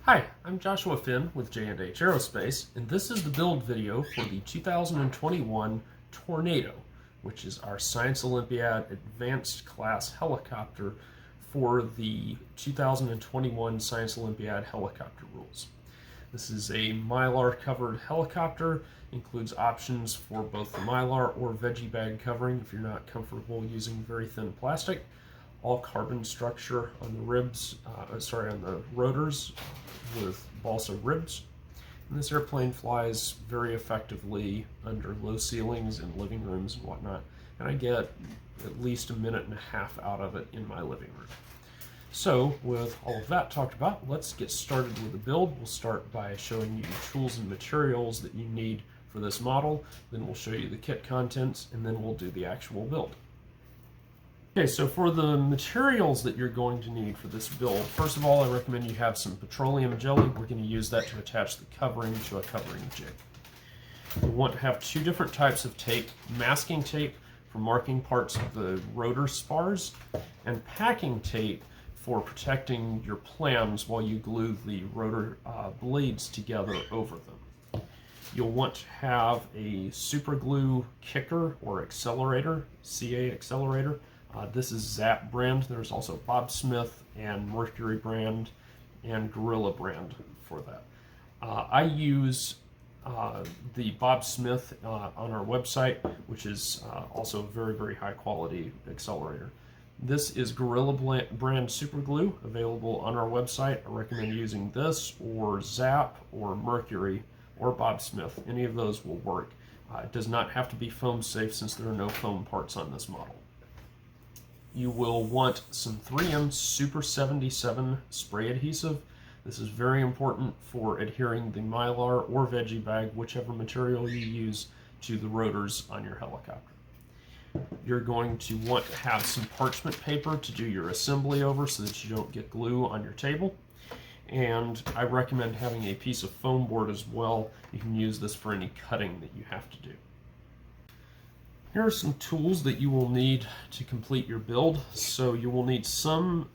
Hi, I'm Joshua Finn with J&H Aerospace, and this is the build video for the 2021 Tornado, which is our Science Olympiad Advanced Class helicopter for the 2021 Science Olympiad helicopter rules. This is a Mylar covered helicopter, includes options for both the Mylar or veggie bag covering if you're not comfortable using very thin plastic. All carbon structure on the ribs, on the rotors with balsa ribs. And this airplane flies very effectively under low ceilings in living rooms and whatnot. And I get at least a minute and a half out of it in my living room. So with all of that talked about, let's get started with the build. We'll start by showing you tools and materials that you need for this model. Then we'll show you the kit contents, and then we'll do the actual build. Okay, so for the materials that you're going to need for this build, first of all, I recommend you have some petroleum jelly. We're going to use that to attach the covering to a covering jig. You want to have two different types of tape: masking tape for marking parts of the rotor spars, and packing tape for protecting your plans while you glue the rotor blades together over them. You'll want to have a super glue kicker or accelerator, CA accelerator. This is Zap brand. There's also Bob Smith and Mercury brand and Gorilla brand for that. I use the Bob Smith on our website, which is also a very, very high quality accelerator. This is Gorilla brand super glue available on our website. I recommend using this or Zap or Mercury or Bob Smith. Any of those will work. It does not have to be foam safe since there are no foam parts on this model. You will want some 3M Super 77 spray adhesive. This is very important for adhering the Mylar or veggie bag, whichever material you use, to the rotors on your helicopter. You're going to want to have some parchment paper to do your assembly over so that you don't get glue on your table. And I recommend having a piece of foam board as well. You can use this for any cutting that you have to do. Here are some tools that you will need to complete your build. So you will need some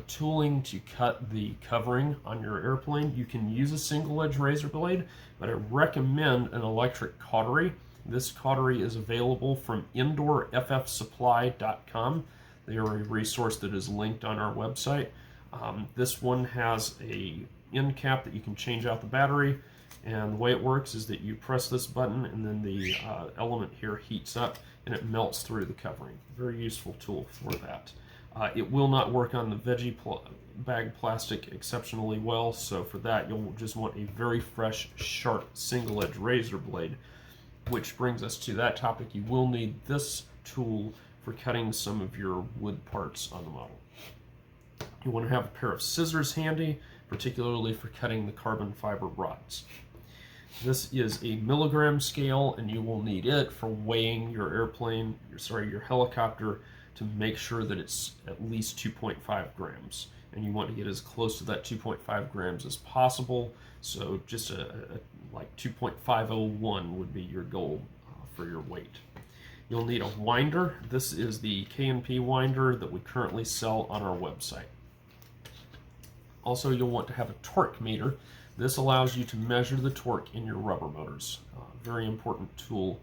tooling to cut the covering on your airplane. You can use a single edge razor blade, but I recommend an electric cautery. This cautery is available from indoorffsupply.com. They are a resource that is linked on our website. This one has a end cap that you can change out the battery. And the way it works is that you press this button and then the element here heats up and it melts through the covering. Very useful tool for that. It will not work on the veggie bag plastic exceptionally well, so for that you'll just want a very fresh, sharp, single-edge razor blade, which brings us to that topic. You will need this tool for cutting some of your wood parts on the model. You want to have a pair of scissors handy, particularly for cutting the carbon fiber rods. This is a milligram scale, and you will need it for weighing your your helicopter, to make sure that it's at least 2.5 grams. And you want to get as close to that 2.5 grams as possible. So just like 2.501 would be your goal for your weight. You'll need a winder. This is the K&P winder that we currently sell on our website. Also, you'll want to have a torque meter. This allows you to measure the torque in your rubber motors. Very important tool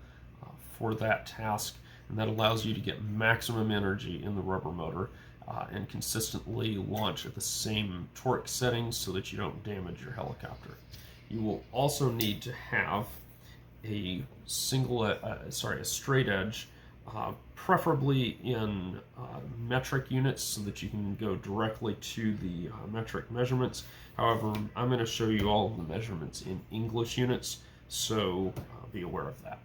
for that task, and that allows you to get maximum energy in the rubber motor and consistently launch at the same torque settings so that you don't damage your helicopter. You will also need to have a straight edge, preferably in metric units so that you can go directly to the metric measurements. However, I'm going to show you all of the measurements in English units, so be aware of that.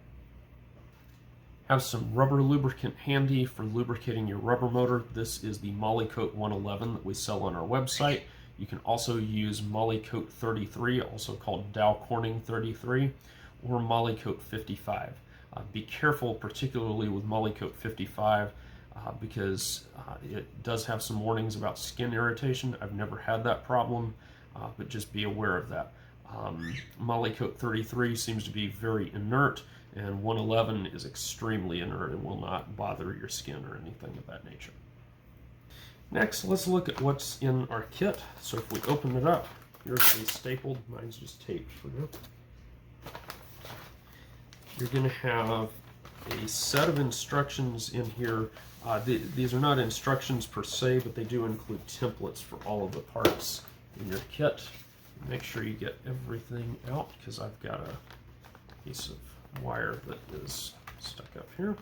Have some rubber lubricant handy for lubricating your rubber motor. This is the Molykote 111 that we sell on our website. You can also use Molykote 33, also called Dow Corning 33, or Molykote 55. Be careful, particularly with Molykote 55, because it does have some warnings about skin irritation. I've never had that problem, but just be aware of that. Molykote 33 seems to be very inert, and 111 is extremely inert and will not bother your skin or anything of that nature. Next, let's look at what's in our kit. So if we open it up, Yours will be stapled. Mine's just taped for now. You're going to have a set of instructions in here. These are not instructions per se, but they do include templates for all of the parts in your kit. Make sure you get everything out, because I've got a piece of wire that is stuck up here.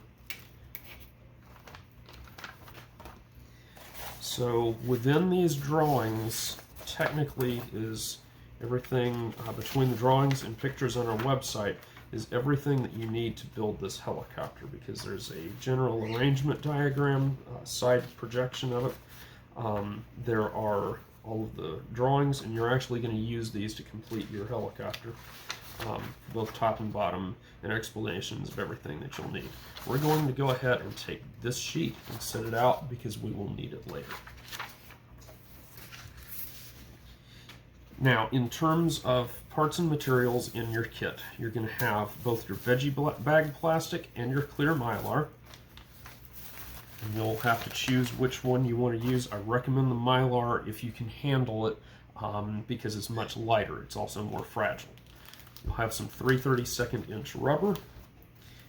So within these drawings, technically, is everything between the drawings and pictures on our website is everything that you need to build this helicopter, because there's a general arrangement diagram, side projection of it. There are all of the drawings, and you're actually going to use these to complete your helicopter, both top and bottom, and explanations of everything that you'll need. We're going to go ahead and take this sheet and set it out, because we will need it later. Now, in terms of parts and materials in your kit, you're going to have both your veggie bag plastic and your clear Mylar. And you'll have to choose which one you want to use. I recommend the Mylar if you can handle it, because it's much lighter. It's also more fragile. You'll have some 3/32 inch rubber.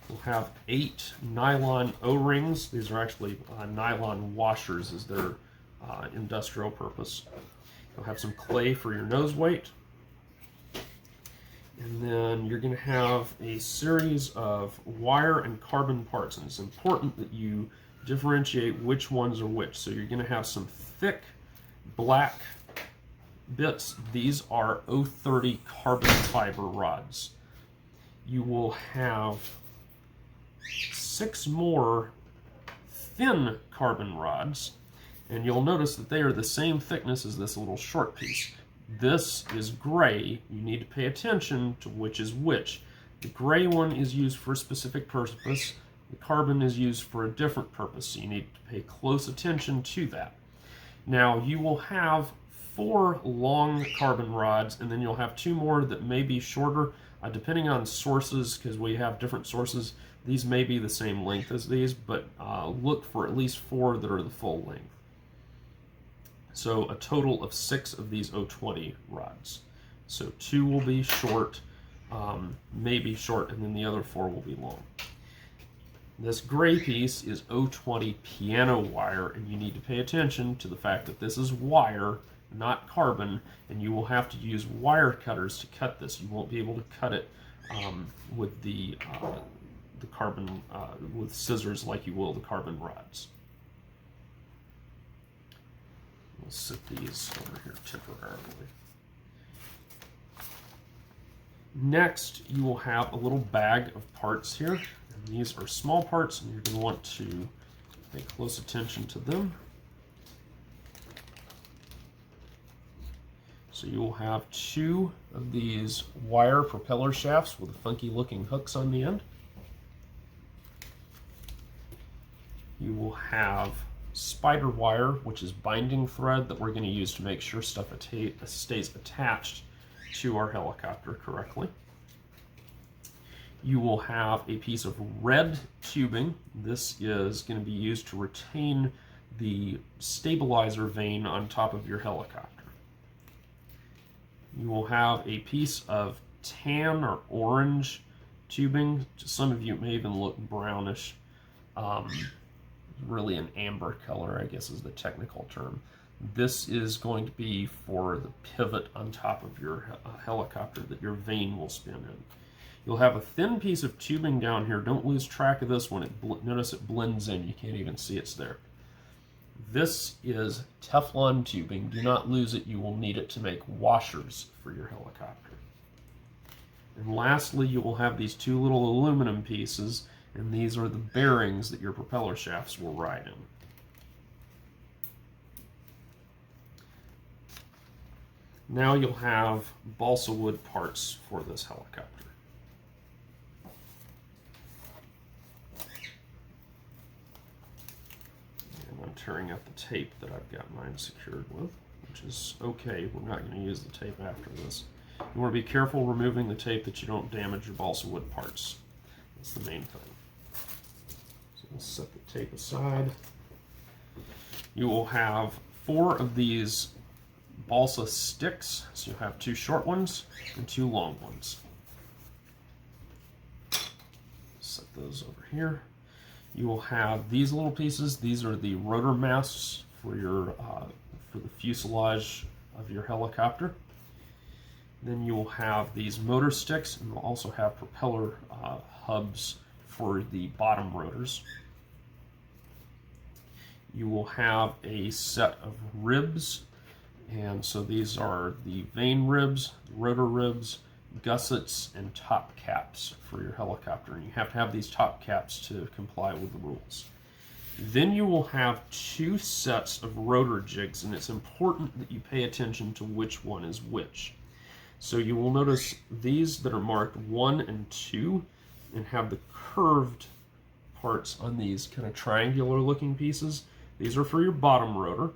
You'll have 8 nylon O-rings. These are actually nylon washers as their industrial purpose. You'll have some clay for your nose weight. And then you're going to have a series of wire and carbon parts. And it's important that you differentiate which ones are which. So you're going to have some thick black bits. These are 030 carbon fiber rods. You will have 6 more thin carbon rods, and you'll notice that they are the same thickness as this little short piece. This is gray. You need to pay attention to which is which. The gray one is used for a specific purpose. The carbon is used for a different purpose, so you need to pay close attention to that. Now, you will have 4 long carbon rods, and then you'll have 2 more that may be shorter, depending on sources, because we have different sources. These may be the same length as these, but look for at least 4 that are the full length. So a total of 6 of these 020 rods. So 2 will be short, maybe short, and then the other 4 will be long. This gray piece is 020 piano wire, and you need to pay attention to the fact that this is wire, not carbon, and you will have to use wire cutters to cut this. You won't be able to cut it with the carbon, with scissors like you will the carbon rods. We'll set these over here temporarily. Next, you will have a little bag of parts here. And these are small parts, and you're going to want to pay close attention to them. So you will have 2 of these wire propeller shafts with funky looking hooks on the end. You will have spider wire, which is binding thread that we're going to use to make sure stuff stays attached to our helicopter correctly. You will have a piece of red tubing. This is going to be used to retain the stabilizer vane on top of your helicopter. You will have a piece of tan or orange tubing. To some of you, it may even look brownish. Really an amber color, I guess is the technical term. This is going to be for the pivot on top of your helicopter that your vane will spin in. You'll have a thin piece of tubing down here. Don't lose track of this one. Notice it blends in. You can't even see it's there. This is Teflon tubing. Do not lose it. You will need it to make washers for your helicopter. And lastly, you will have these 2 little aluminum pieces, and these are the bearings that your propeller shafts will ride in. Now you'll have balsa wood parts for this helicopter. And I'm tearing out the tape that I've got mine secured with, which is okay. We're not going to use the tape after this. You want to be careful removing the tape that you don't damage your balsa wood parts. That's the main thing. So we'll set the tape aside. You will have 4 of these balsa sticks. So you'll have 2 short ones and 2 long ones. Set those over here. You will have these little pieces. These are the rotor masts for your for the fuselage of your helicopter. Then you will have these motor sticks, and we'll also have propeller hubs for the bottom rotors. You will have a set of ribs, and so these are the vane ribs, rotor ribs, gussets, and top caps for your helicopter. And you have to have these top caps to comply with the rules. Then you will have 2 sets of rotor jigs, and it's important that you pay attention to which one is which. So you will notice these that are marked 1 and 2 and have the curved parts on these kind of triangular looking pieces. These are for your bottom rotor.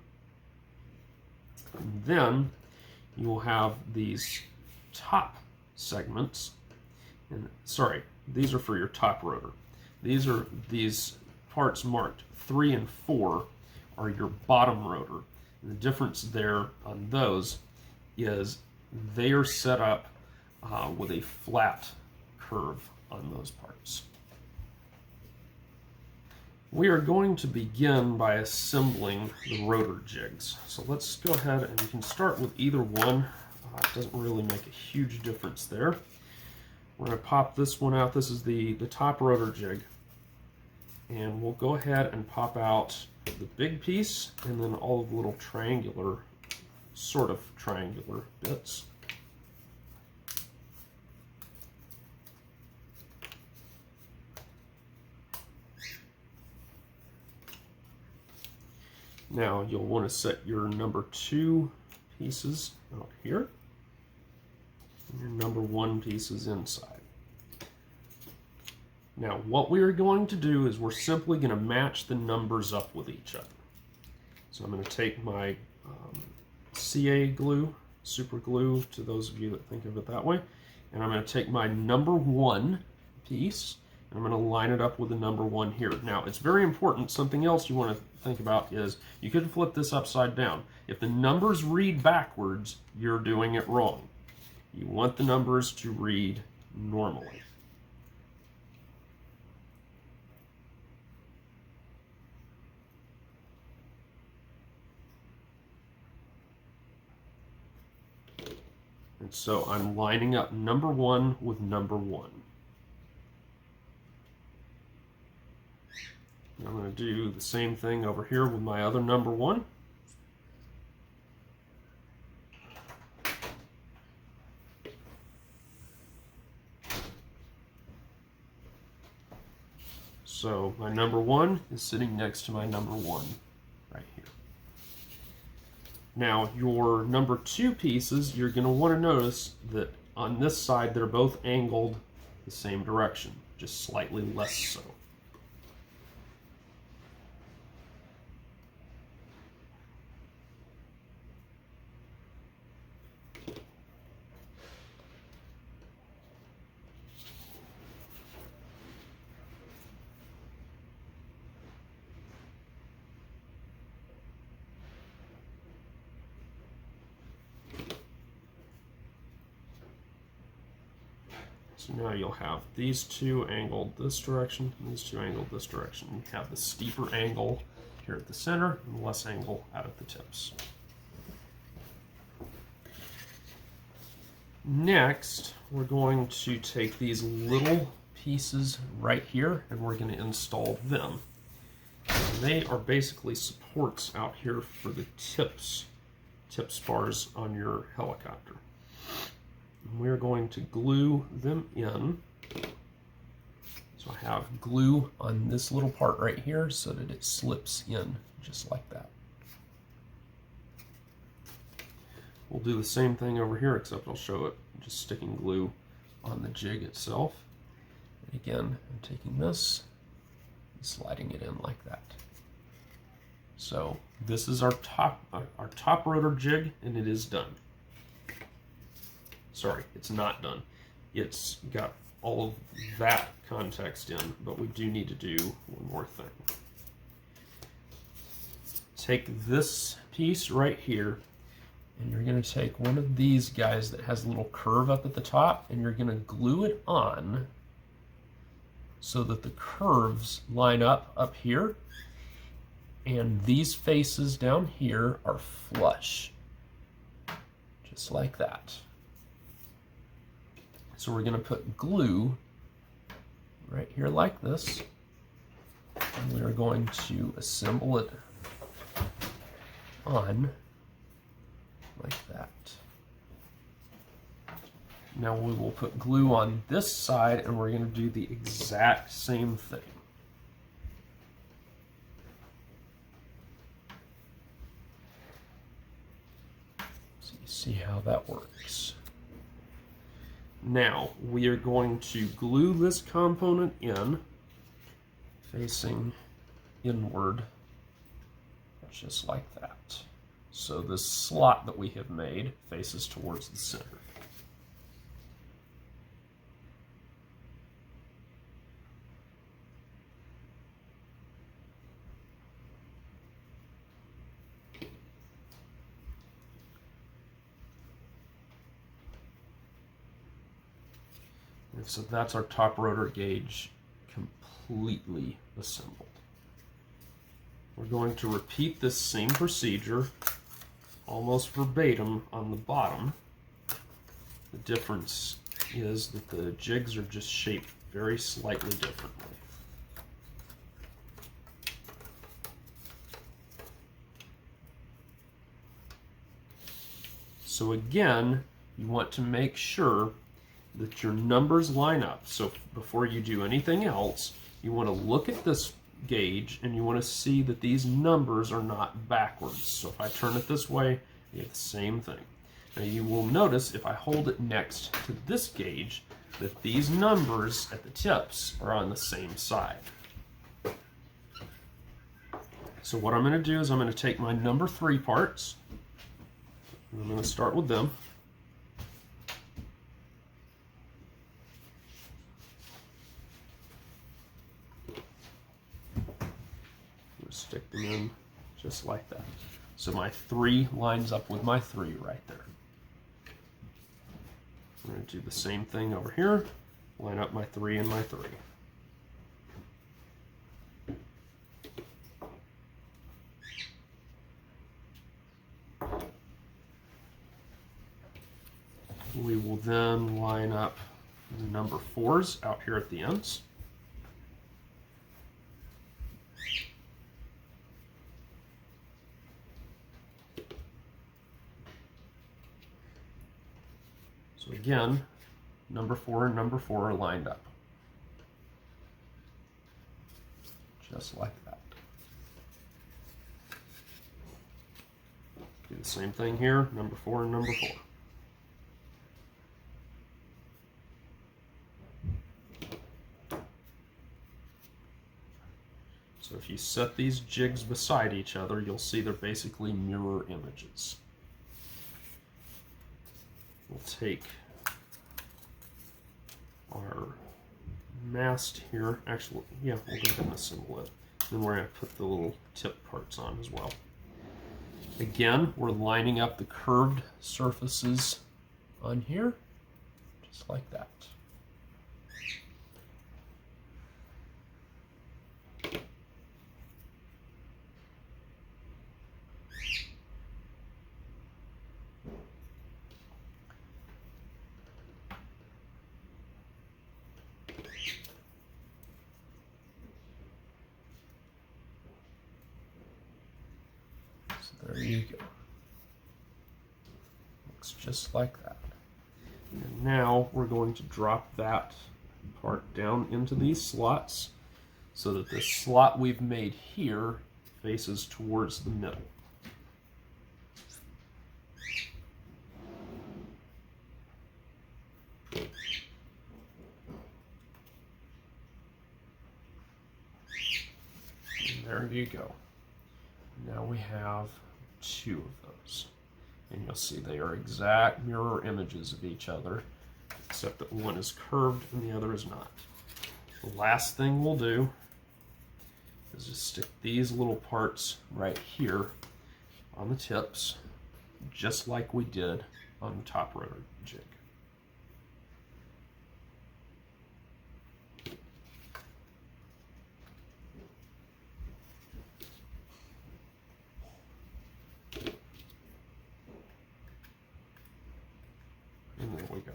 And then you will have these top segments, and sorry, these are for your top rotor. These parts marked 3 and 4 are your bottom rotor. And the difference there on those is they are set up with a flat curve on those parts. We are going to begin by assembling the rotor jigs. So let's go ahead, and you can start with either one. It doesn't really make a huge difference there. We're going to pop this one out. This is the top rotor jig. And we'll go ahead and pop out the big piece and then all of the little triangular, sort of triangular bits. Now you'll want to set your number 2 pieces out here, and your number 1 pieces inside. Now what we are going to do is we're simply going to match the numbers up with each other. So I'm going to take my CA glue, super glue to those of you that think of it that way, and I'm going to take my number 1 piece, and I'm going to line it up with the number 1 here. Now it's very important, something else you want to think about is you could flip this upside down. If the numbers read backwards, you're doing it wrong. You want the numbers to read normally. And so I'm lining up number 1 with number 1. I'm going to do the same thing over here with my other number 1. So my number 1 is sitting next to my number 1 right here. Now your number 2 pieces, you're going to want to notice that on this side they're both angled the same direction, just slightly less so. So now you'll have these 2 angled this direction, and these 2 angled this direction. You have the steeper angle here at the center, and less angle out at the tips. Next, we're going to take these little pieces right here, and we're going to install them. And they are basically supports out here for the tip spars on your helicopter. We're going to glue them in. So I have glue on this little part right here so that it slips in just like that. We'll do the same thing over here, except I'll show it just sticking glue on the jig itself. And again, I'm taking this and sliding it in like that. So this is our top rotor jig, and it is done. Sorry, it's not done. It's got all of that context in, but we do need to do one more thing. Take this piece right here, And you're going to take one of these guys that has a little curve up at the top, and you're going to glue it on so that the curves line up here, and these faces down here are flush, just like that. So we're going to put glue right here like this, and we are going to assemble it on like that. Now we will put glue on this side, and we're going to do the exact same thing. So you see how that works. Now we are going to glue this component in, facing inward, just like that. So this slot that we have made faces towards the center. And so that's our top rotor gauge completely assembled. We're going to repeat this same procedure almost verbatim on the bottom. The difference is that the jigs are just shaped very slightly differently. So again, you want to make sure that your numbers line up. So before you do anything else, you want to look at this gauge and you want to see that these numbers are not backwards. So if I turn it this way, you get the same thing. Now you will notice if I hold it next to this gauge that these numbers at the tips are on the same side. So what I'm going to do is I'm going to take my number 3 parts, and I'm going to start with them. Stick them in just like that. So my 3 lines up with my 3 right there. I'm going to do the same thing over here. Line up my 3 and my 3. We will then line up the number 4s out here at the ends. So again, number 4 and number 4 are lined up. Just like that. Do the same thing here, number 4 and number 4. So if you set these jigs beside each other, you'll see they're basically mirror images. We'll take our mast here. Actually, yeah, we'll go ahead and assemble it. Then we're going to put the little tip parts on as well. Again, we're lining up the curved surfaces on here, just like that. There you go. Looks just like that. And now we're going to drop that part down into these slots so that the slot we've made here faces towards the middle. And there you go. Now we have 2 of those, and you'll see they are exact mirror images of each other, except that one is curved and the other is not. The last thing we'll do is just stick these little parts right here on the tips, just like we did on the top rotor jig. And there we go.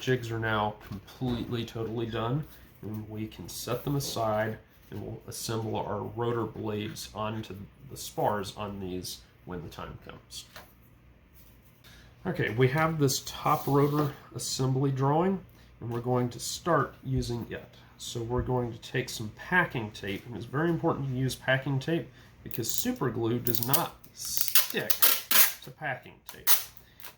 Jigs are now completely, totally done, and we can set them aside and we'll assemble our rotor blades onto the spars on these when the time comes. Okay, we have this top rotor assembly drawing, and we're going to start using it. So we're going to take some packing tape, and it's very important to use packing tape because super glue does not stick to packing tape.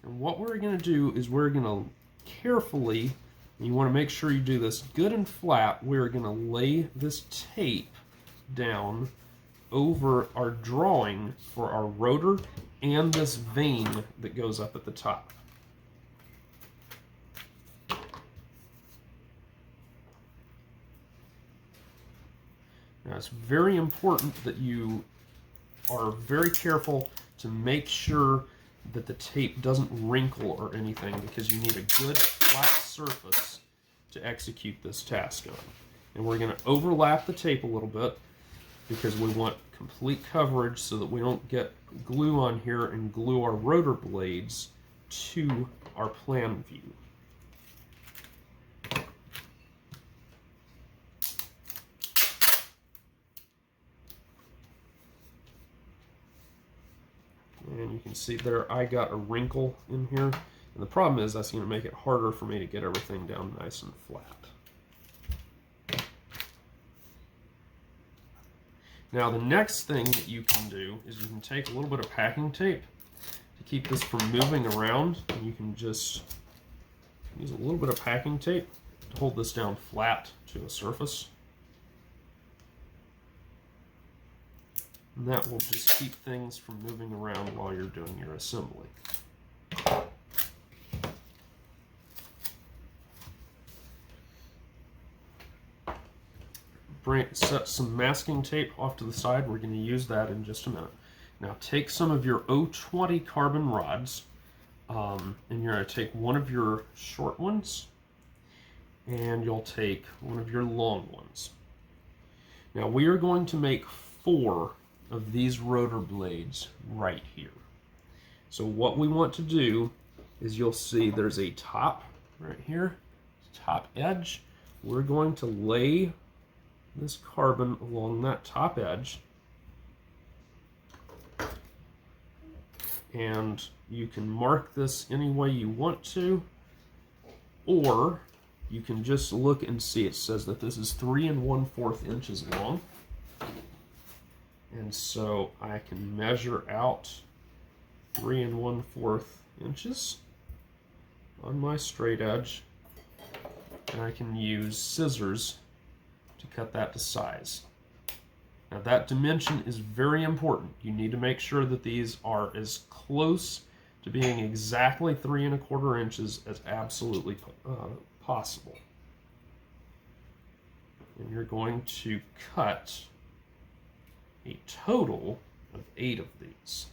And what we're going to do is we're going to carefully, and you want to make sure you do this good and flat, we're going to lay this tape down over our drawing for our rotor and this vane that goes up at the top. Now it's very important that you are very careful to make sure that the tape doesn't wrinkle or anything, because you need a good flat surface to execute this task on. And we're going to overlap the tape a little bit because we want complete coverage so that we don't get glue on here and glue our rotor blades to our plan view. And you can see there I got a wrinkle in here. And the problem is that's going to make it harder for me to get everything down nice and flat. Now the next thing that you can do is you can take a little bit of packing tape to keep this from moving around. And you can just use a little bit of packing tape to hold this down flat to a surface. And that will just keep things from moving around while you're doing your assembly. Set some masking tape off to the side. We're going to use that in just a minute. Now take some of your 020 carbon rods, and you're going to take one of your short ones, and you'll take one of your long ones. Now we are going to make 4 of these rotor blades right here. So what we want to do is, you'll see there's a top right here, top edge. We're going to lay this carbon along that top edge, and you can mark this any way you want to, or you can just look and see it says that this is 3 1/4 inches long. And so I can measure out 3 1/4 inches on my straight edge, and I can use scissors to cut that to size. Now that dimension is very important. You need to make sure that these are as close to being exactly 3 1/4 inches as absolutely possible. And you're going to cut a total of 8 of these.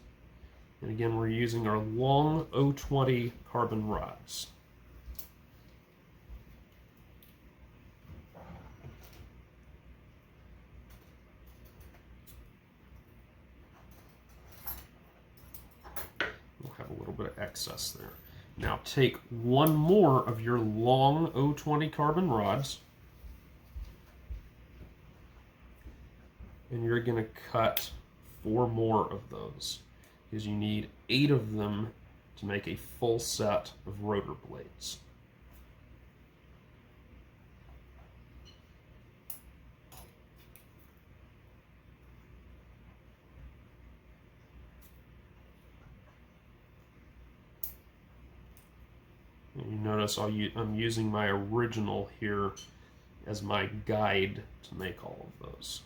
And again, we're using our long 020 carbon rods. We'll have a little bit of excess there. Now take one more of your long 020 carbon rods, and you're going to cut 4 more of those, because you need 8 of them to make a full set of rotor blades. And you notice I'm using my original here as my guide to make all of those.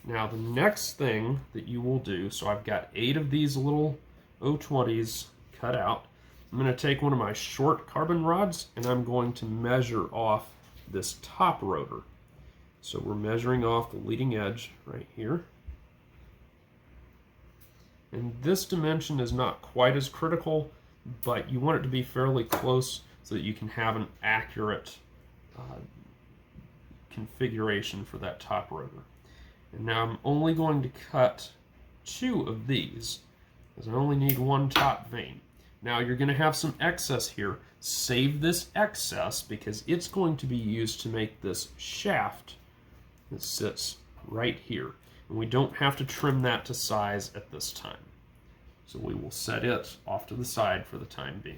Now the next thing that you will do, so I've got 8 of these little 020s cut out. I'm going to take one of my short carbon rods and I'm going to measure off this top rotor. So we're measuring off the leading edge right here. And this dimension is not quite as critical, but you want it to be fairly close so that you can have an accurate configuration for that top rotor. And now I'm only going to cut 2 of these, because I only need 1 top vane. Now you're going to have some excess here. Save this excess because it's going to be used to make this shaft that sits right here. And we don't have to trim that to size at this time. So we will set it off to the side for the time being.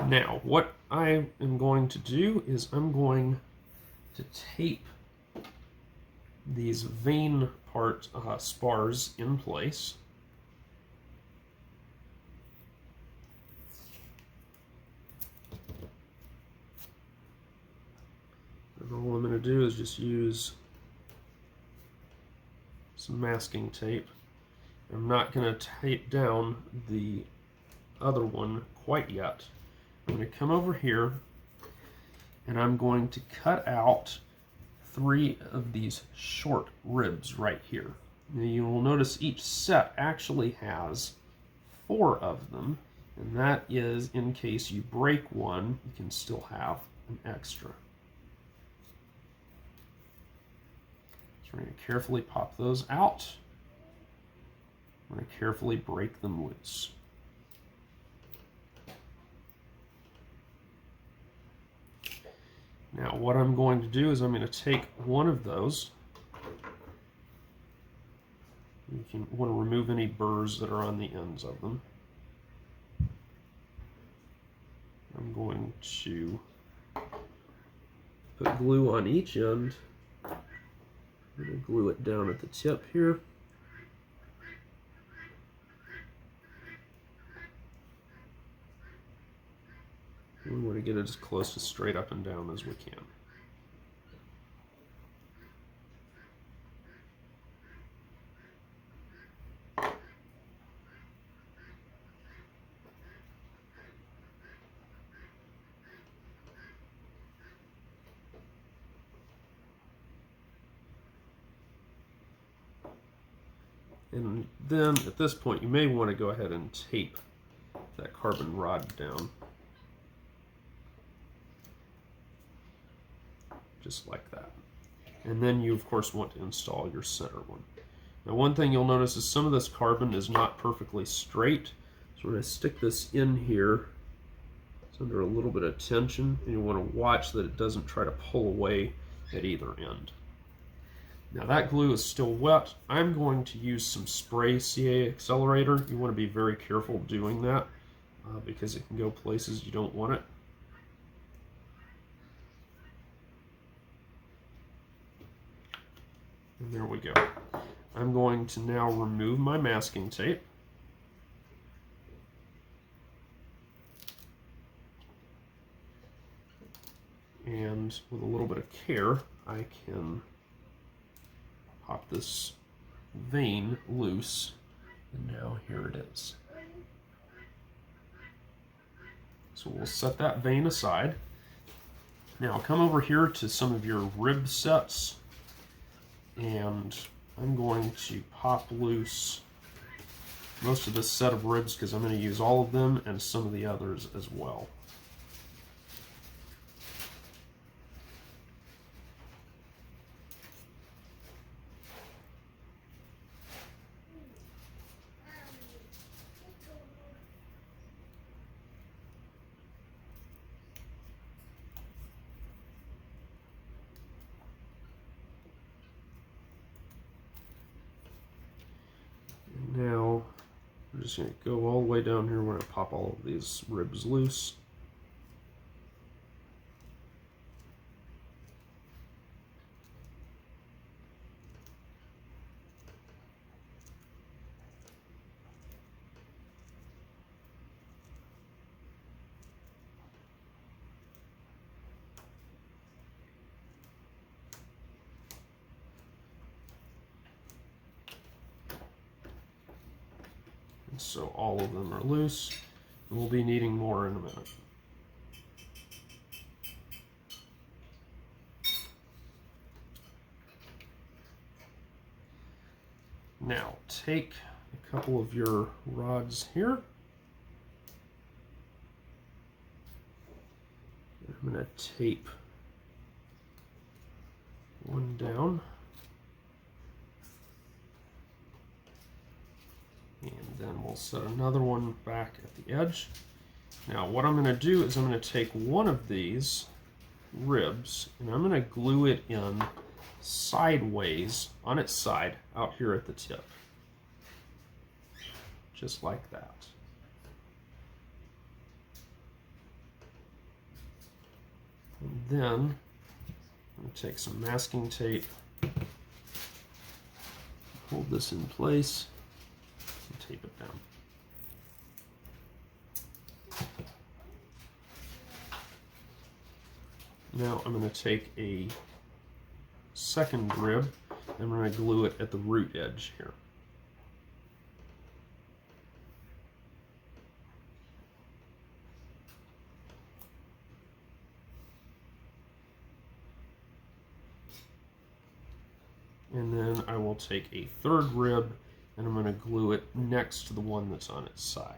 Now, what I am going to do is I'm going to tape these vane spars in place. And all I'm going to do is just use some masking tape. I'm not going to tape down the other one quite yet. I'm going to come over here and I'm going to cut out 3 of these short ribs right here. Now you will notice each set actually has 4 of them, and that is in case you break one, you can still have an extra. So we're going to carefully pop those out. We're going to carefully break them loose. Now what I'm going to do is I'm going to take one of those. You can want to remove any burrs that are on the ends of them. I'm going to put glue on each end. I'm going to glue it down at the tip here. We want to get it as close to straight up and down as we can. And then at this point you may want to go ahead and tape that carbon rod down. Just like that. And then you of course want to install your center one. Now one thing you'll notice is some of this carbon is not perfectly straight. So when I stick this in here, it's under a little bit of tension, and you want to watch that it doesn't try to pull away at either end. Now that glue is still wet. I'm going to use some spray CA accelerator. You want to be very careful doing that because it can go places you don't want it. And there we go. I'm going to now remove my masking tape. And with a little bit of care, I can pop this vane loose. And now here it is. So we'll set that vane aside. Now come over here to some of your rib sets. And I'm going to pop loose most of this set of ribs because I'm going to use all of them and some of the others as well. Now, I'm just going to go all the way down here. We're going to pop all of these ribs loose. So all of them are loose, and we'll be needing more in a minute. Now take a couple of your rods here. I'm going to tape one down. And then we'll set another one back at the edge. Now what I'm going to do is I'm going to take one of these ribs and I'm going to glue it in sideways on its side out here at the tip. Just like that. And then I'm going to take some masking tape, hold this in place, and tape it down. Now I'm going to take a second rib and I'm going to glue it at the root edge here. And then I will take a third rib and I'm going to glue it next to the one that's on its side.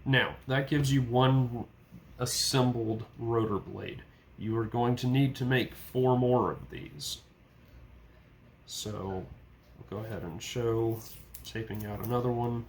Now, that gives you one assembled rotor blade. You are going to need to make 4 more of these. So, we'll go ahead and show taping out another one.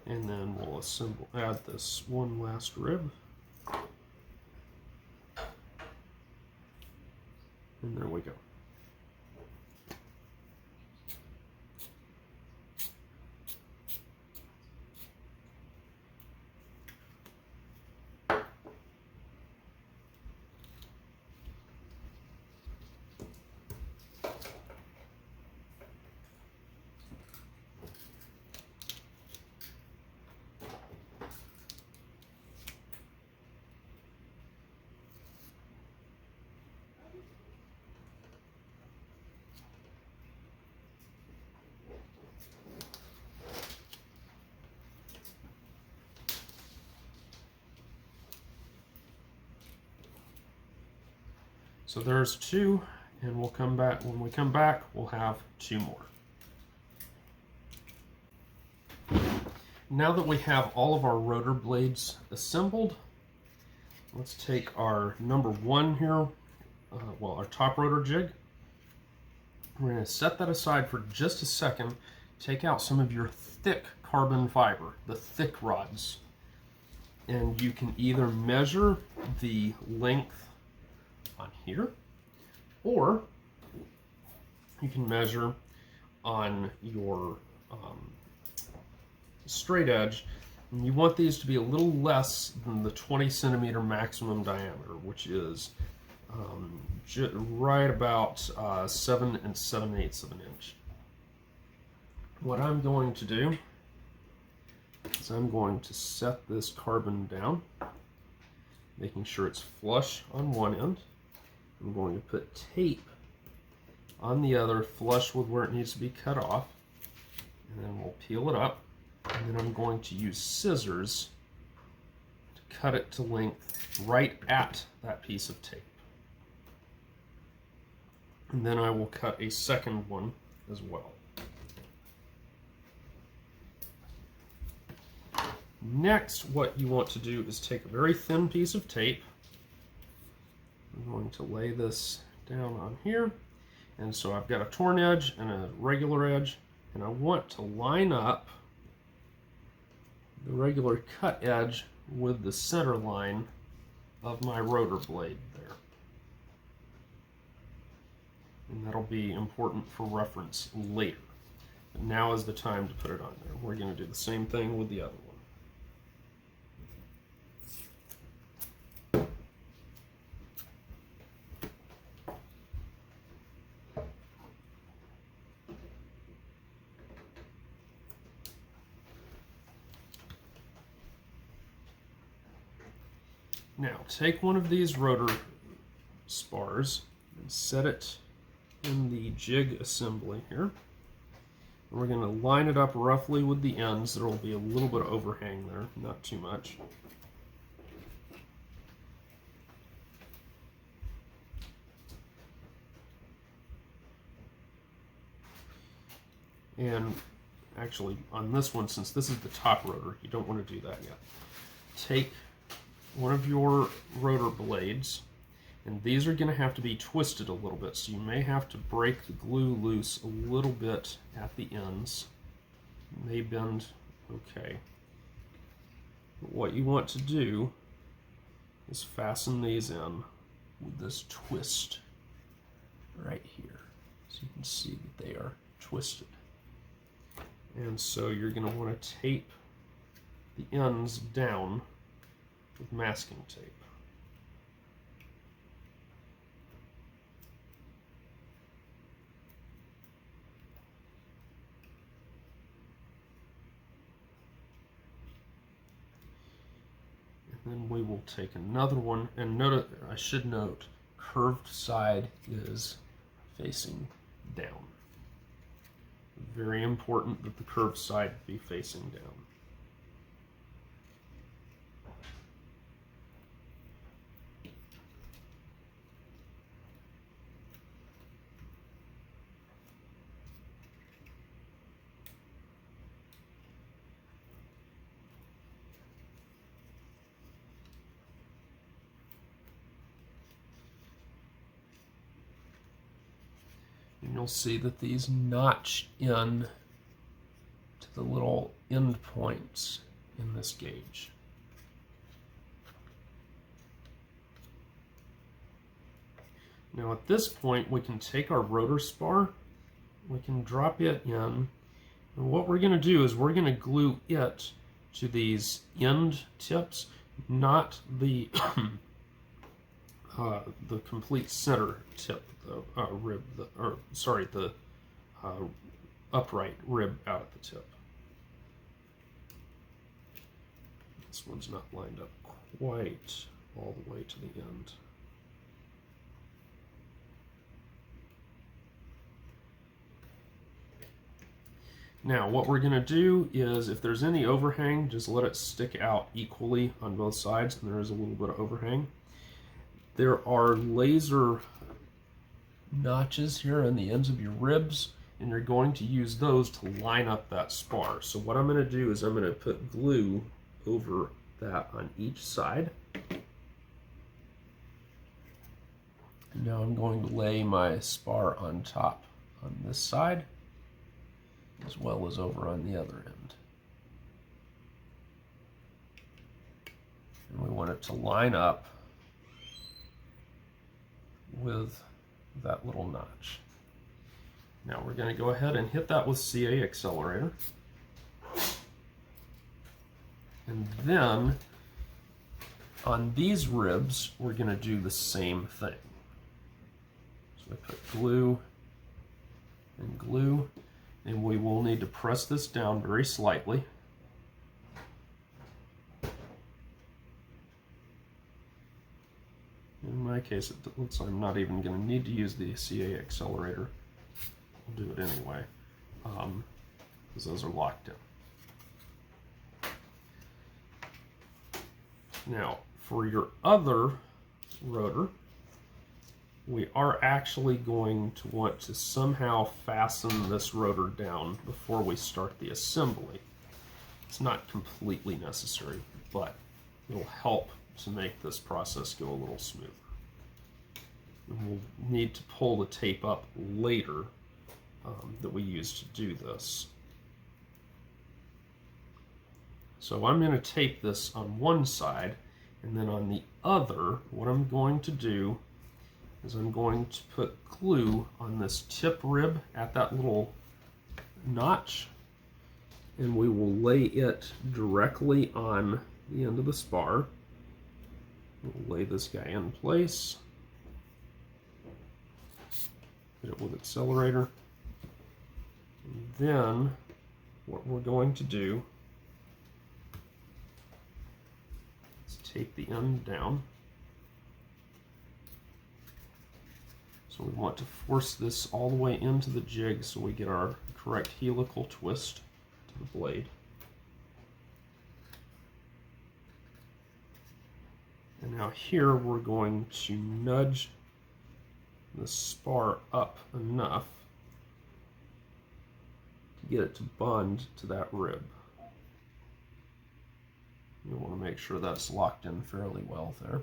And then we'll add this one last rib. And there we go. So there's 2, and we'll come back. When we come back, we'll have 2 more. Now that we have all of our rotor blades assembled, let's take our number 1 here, our top rotor jig. We're going to set that aside for just a second. Take out some of your thick carbon fiber, the thick rods, and you can either measure the length on here, or you can measure on your straight edge, and you want these to be a little less than the 20 centimeter maximum diameter, which is right about 7 7/8 of an inch. What I'm going to do is I'm going to set this carbon down, making sure it's flush on one end. I'm going to put tape on the other, flush with where it needs to be cut off, and then we'll peel it up, and then I'm going to use scissors to cut it to length right at that piece of tape. And then I will cut a second one as well. Next, what you want to do is take a very thin piece of tape. I'm going to lay this down on here. And so I've got a torn edge and a regular edge, and I want to line up the regular cut edge with the center line of my rotor blade there. And that'll be important for reference later. But now is the time to put it on there. We're going to do the same thing with the other one. Now, take one of these rotor spars and set it in the jig assembly here. And we're going to line it up roughly with the ends. There will be a little bit of overhang there, not too much. And actually, on this one, since this is the top rotor, you don't want to do that yet. Take one of your rotor blades, and these are going to have to be twisted a little bit, so you may have to break the glue loose a little bit at the ends. It may bend okay. But what you want to do is fasten these in with this twist right here, so you can see that they are twisted. And so you're going to want to tape the ends down with masking tape. And then we will take another one, and note, I should note, curved side is facing down. Very important that the curved side be facing down. And you'll see that these notch in to the little end points in this gauge. Now at this point, we can take our rotor spar, we can drop it in, and what we're going to do is we're going to glue it to these end tips, not the the complete center tip, the rib, the upright rib out at the tip. This one's not lined up quite all the way to the end. Now, what we're going to do is, if there's any overhang, just let it stick out equally on both sides, and there is a little bit of overhang. There are laser notches here on the ends of your ribs, and you're going to use those to line up that spar. So what I'm going to do is I'm going to put glue over that on each side. Now I'm going to lay my spar on top on this side, as well as over on the other end. And we want it to line up with that little notch. Now we're going to go ahead and hit that with CA accelerator. And then on these ribs, we're going to do the same thing. So we put glue and glue, and we will need to press this down very slightly. In my case, it looks like I'm not even going to need to use the CA accelerator. I'll do it anyway, because those are locked in. Now, for your other rotor, we are actually going to want to somehow fasten this rotor down before we start the assembly. It's not completely necessary, but it'll help to make this process go a little smoother. And we'll need to pull the tape up later that we use to do this. So I'm going to tape this on one side, and then on the other, what I'm going to do is I'm going to put glue on this tip rib at that little notch, and we will lay it directly on the end of the spar. We'll lay this guy in place. Hit it with accelerator. And then what we're going to do is tape the end down. So we want to force this all the way into the jig so we get our correct helical twist to the blade. And now here we're going to nudge the spar up enough to get it to bond to that rib. You want to make sure that's locked in fairly well there.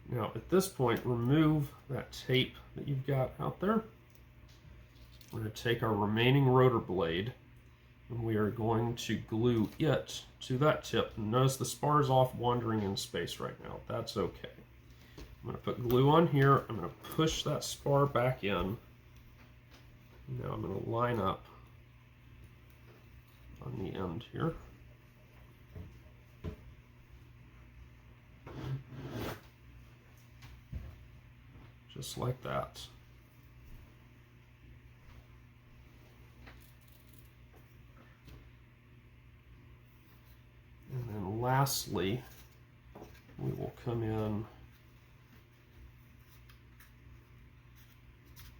Now at this point, remove that tape that you've got out there. We're going to take our remaining rotor blade and we are going to glue it to that tip. And notice the spar is off wandering in space right now. That's okay. I'm going to put glue on here. I'm going to push that spar back in. Now I'm going to line up on the end here. Just like that. And then lastly, we will come in,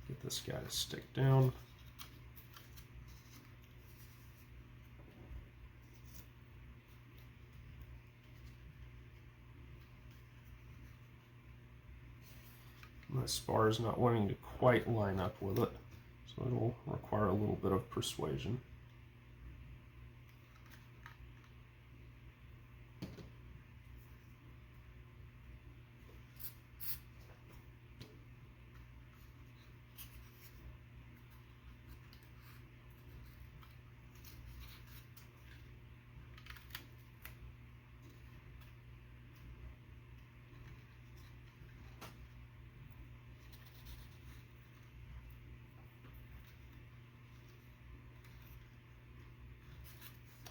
get this guy to stick down. My spar is not wanting to quite line up with it, so it'll require a little bit of persuasion.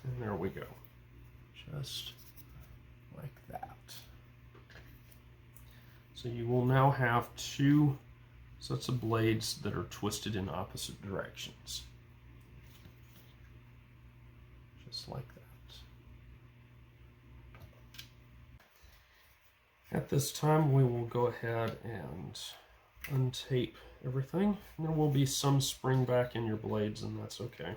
And there we go, just like that. So you will now have two sets of blades that are twisted in opposite directions. Just like that. At this time, we will go ahead and untape everything. There will be some spring back in your blades, and that's okay.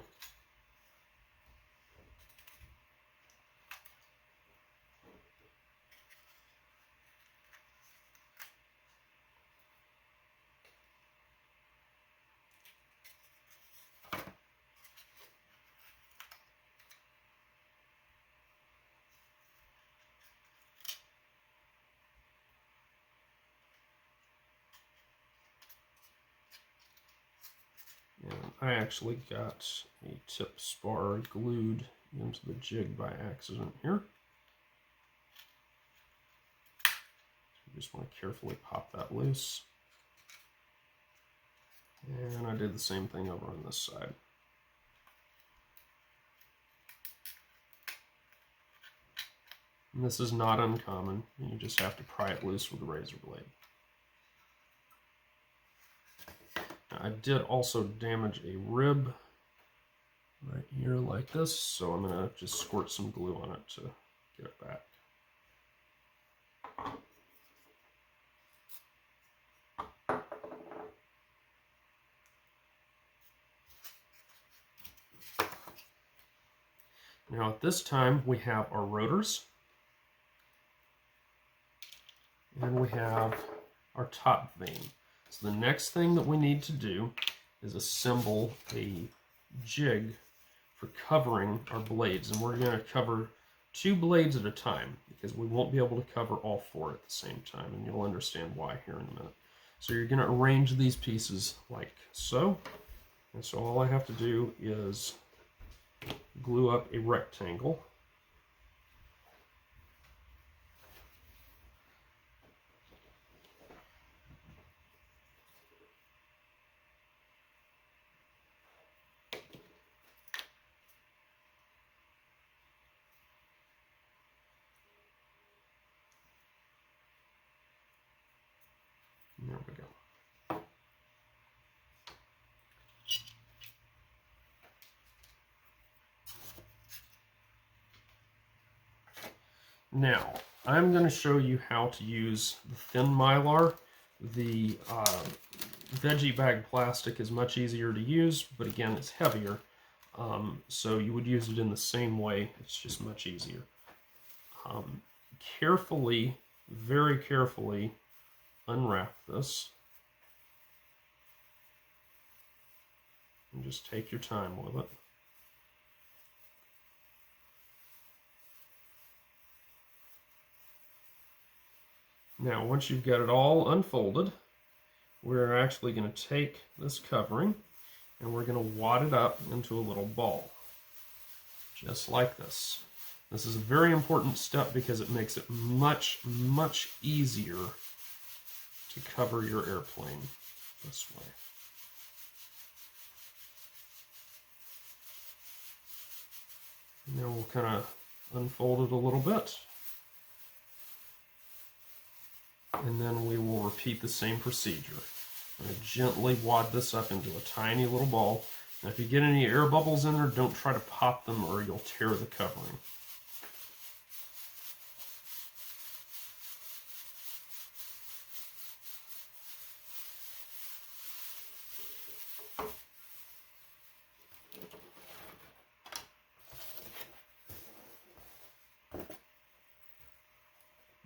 And I actually got a tip spar glued into the jig by accident here. So you just want to carefully pop that loose. And I did the same thing over on this side. And this is not uncommon. You just have to pry it loose with a razor blade. I did also damage a rib right here like this, so I'm going to just squirt some glue on it to get it back. Now at this time we have our rotors, and we have our top vane. So the next thing that we need to do is assemble a jig for covering our blades, and we're going to cover 2 blades at a time because we won't be able to cover all 4 at the same time, and you'll understand why here in a minute. So you're going to arrange these pieces like so, and so all I have to do is glue up a rectangle. There we go. Now, I'm going to show you how to use the thin Mylar. The veggie bag plastic is much easier to use, but again, it's heavier. So you would use it in the same way, it's just much easier. Carefully, very carefully, unwrap this. And just take your time with it. Now, once you've got it all unfolded, we're actually going to take this covering and we're going to wad it up into a little ball, just like this. This is a very important step because it makes it much, much easier to cover your airplane this way. Now we'll kind of unfold it a little bit. And then we will repeat the same procedure. I'm going to gently wad this up into a tiny little ball. Now if you get any air bubbles in there, don't try to pop them or you'll tear the covering.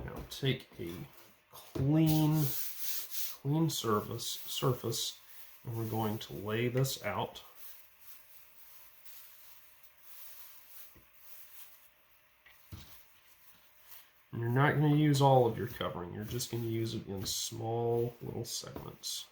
Now take a clean surface, and we're going to lay this out. And you're not going to use all of your covering, you're just going to use it in small little segments.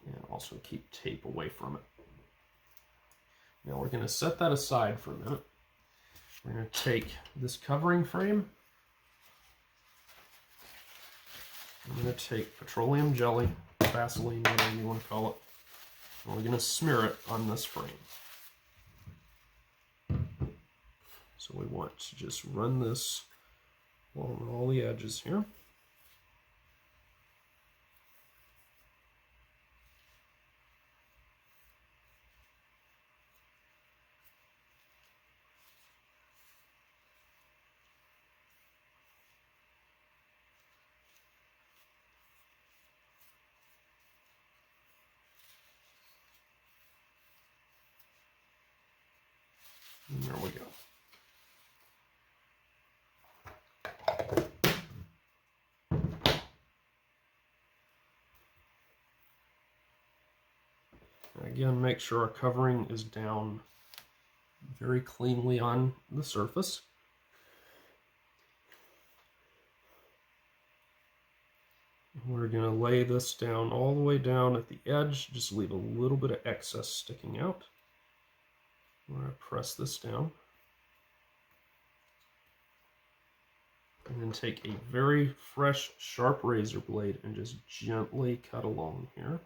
And also keep tape away from it. Now we're going to set that aside for a minute. We're going to take this covering frame. I'm going to take petroleum jelly, Vaseline, whatever you want to call it, and we're going to smear it on this frame. So we want to just run this along all the edges here. And there we go. Again, make sure our covering is down very cleanly on the surface. We're going to lay this down all the way down at the edge, just leave a little bit of excess sticking out. We're going to press this down. And then take a very fresh, sharp razor blade and just gently cut along here.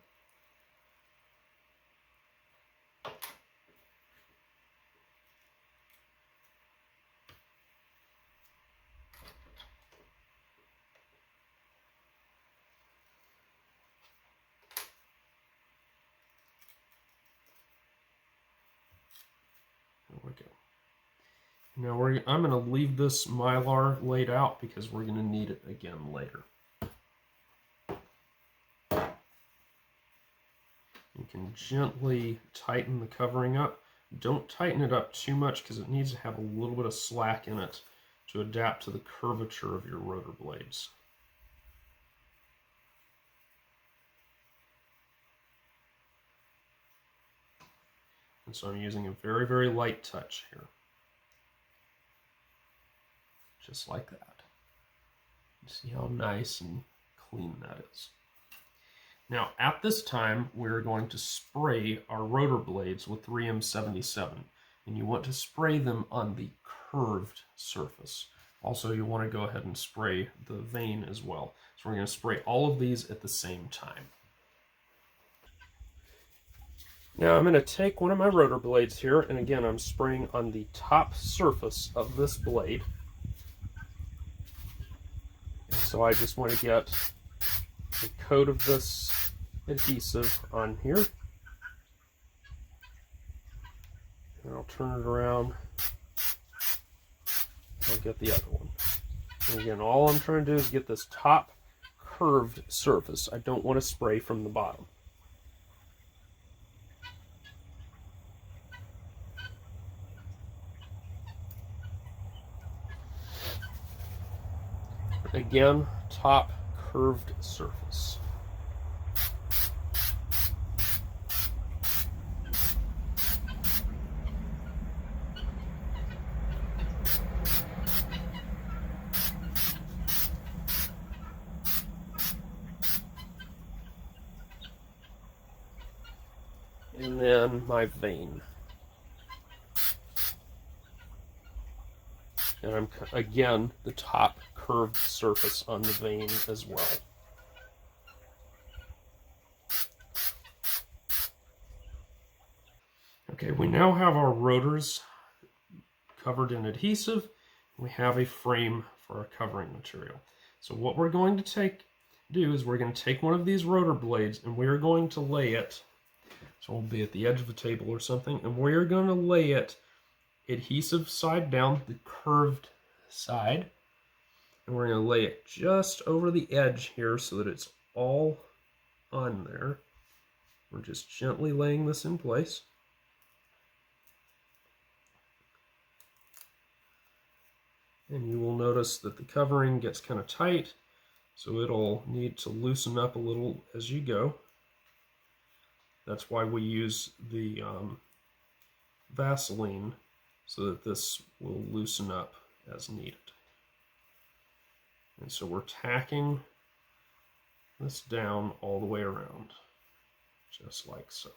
Now I'm going to leave this Mylar laid out because we're going to need it again later. You can gently tighten the covering up. Don't tighten it up too much because it needs to have a little bit of slack in it to adapt to the curvature of your rotor blades. And so I'm using a very, very light touch here. Just like that. See how nice and clean that is. Now, at this time, we're going to spray our rotor blades with 3M77. And you want to spray them on the curved surface. Also, you want to go ahead and spray the vane as well. So we're going to spray all of these at the same time. Now I'm going to take one of my rotor blades here, and again I'm spraying on the top surface of this blade. So I just want to get a coat of this adhesive on here. And I'll turn it around. I'll get the other one. And again, all I'm trying to do is get this top curved surface. I don't want to spray from the bottom. Again, top curved surface. And then my vane. And I'm, again, the top curved surface on the vane as well. Okay, we now have our rotors covered in adhesive. We have a frame for our covering material. So what we're going to do is we're going to take one of these rotor blades and we're going to lay it, so we'll be at the edge of the table or something, and we're going to lay it adhesive side down, the curved side, and we're going to lay it just over the edge here so that it's all on there. We're just gently laying this in place. And you will notice that the covering gets kind of tight, so it'll need to loosen up a little as you go. That's why we use the Vaseline, so that this will loosen up as needed. And so we're tacking this down all the way around, just like so.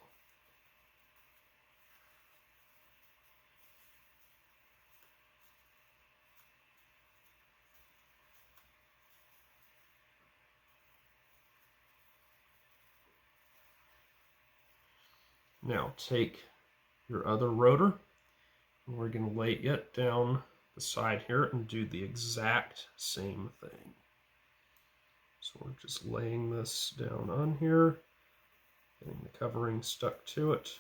Now take your other rotor, and we're going to lay it down the side here and do the exact same thing. So we're just laying this down on here, getting the covering stuck to it.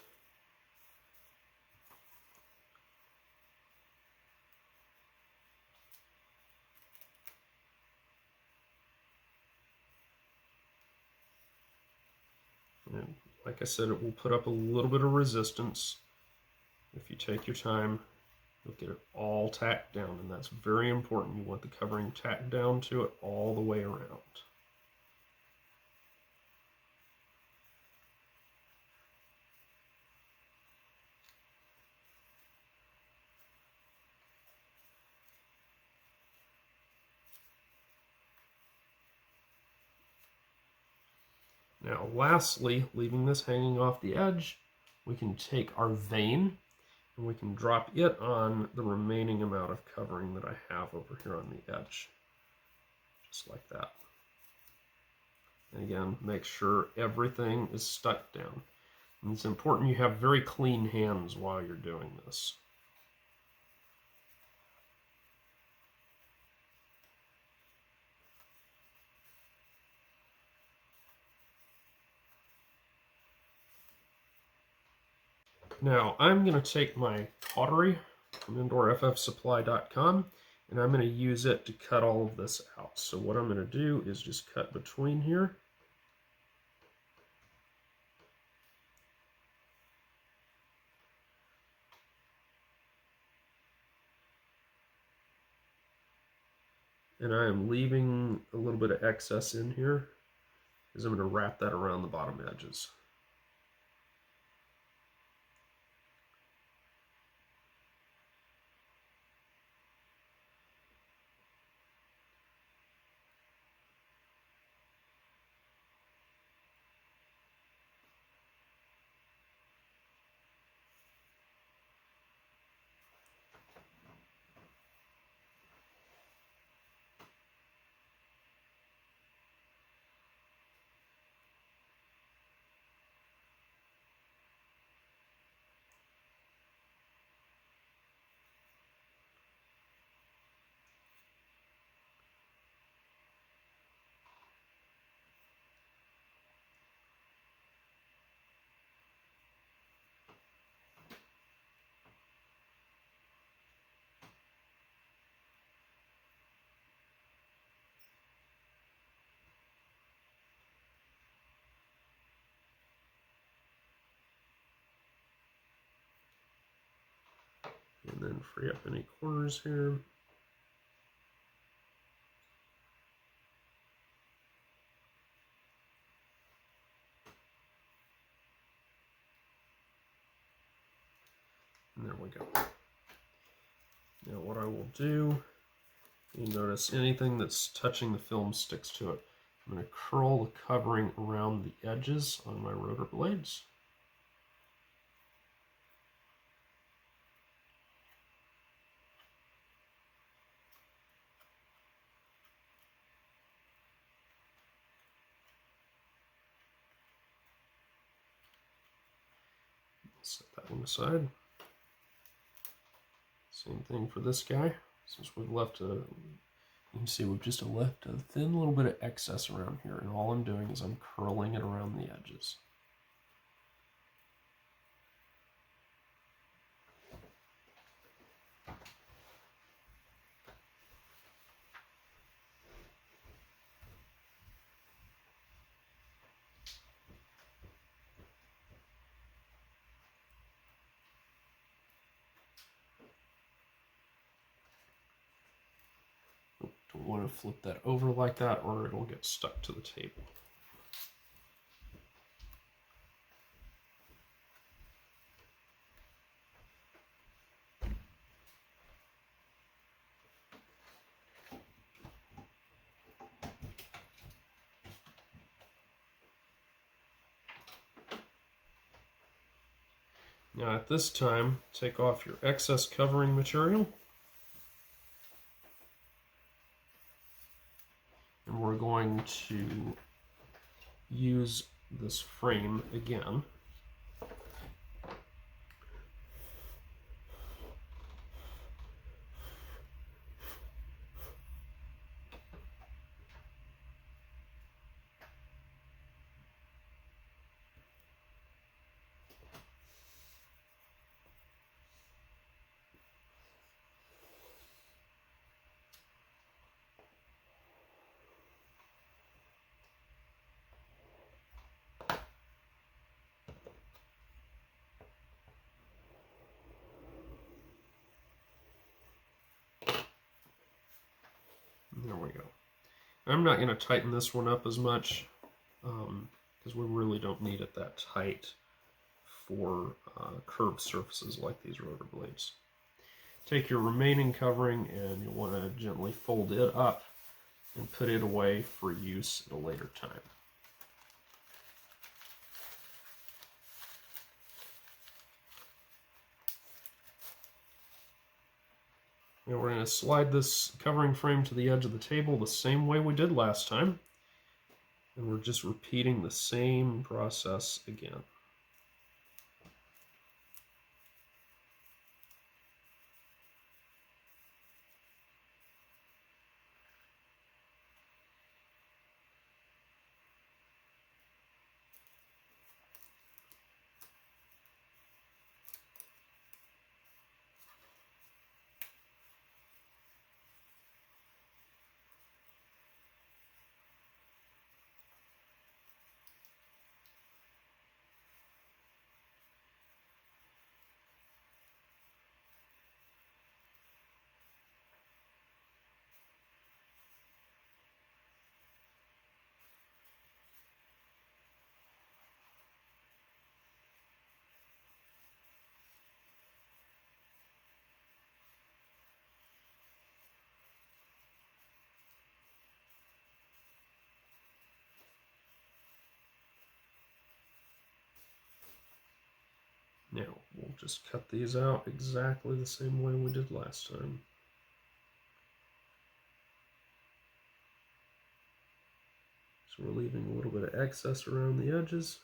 And like I said, it will put up a little bit of resistance. If you take your time, you'll get it all tacked down, and that's very important. You want the covering tacked down to it all the way around. Now lastly, leaving this hanging off the edge, we can take our vane and we can drop it on the remaining amount of covering that I have over here on the edge. Just like that. And again, make sure everything is stuck down. And it's important you have very clean hands while you're doing this. Now, I'm going to take my cautery from indoorffsupply.com, and I'm going to use it to cut all of this out. So what I'm going to do is just cut between here. And I am leaving a little bit of excess in here because I'm going to wrap that around the bottom edges. And then free up any corners here. And there we go. Now what I will do, you notice anything that's touching the film sticks to it. I'm going to curl the covering around the edges on my rotor blades. Set that one aside. Same thing for this guy. Since we've left you can see we've just left a thin little bit of excess around here, and all I'm doing is I'm curling it around the edges. Don't want to flip that over like that or it'll get stuck to the table. Now at this time, take off your excess covering material. And we're going to use this frame again. There we go. I'm not going to tighten this one up as much because we really don't need it that tight for curved surfaces like these rotor blades. Take your remaining covering and you'll want to gently fold it up and put it away for use at a later time. And we're going to slide this covering frame to the edge of the table the same way we did last time. And we're just repeating the same process again. Now, we'll just cut these out exactly the same way we did last time. So we're leaving a little bit of excess around the edges.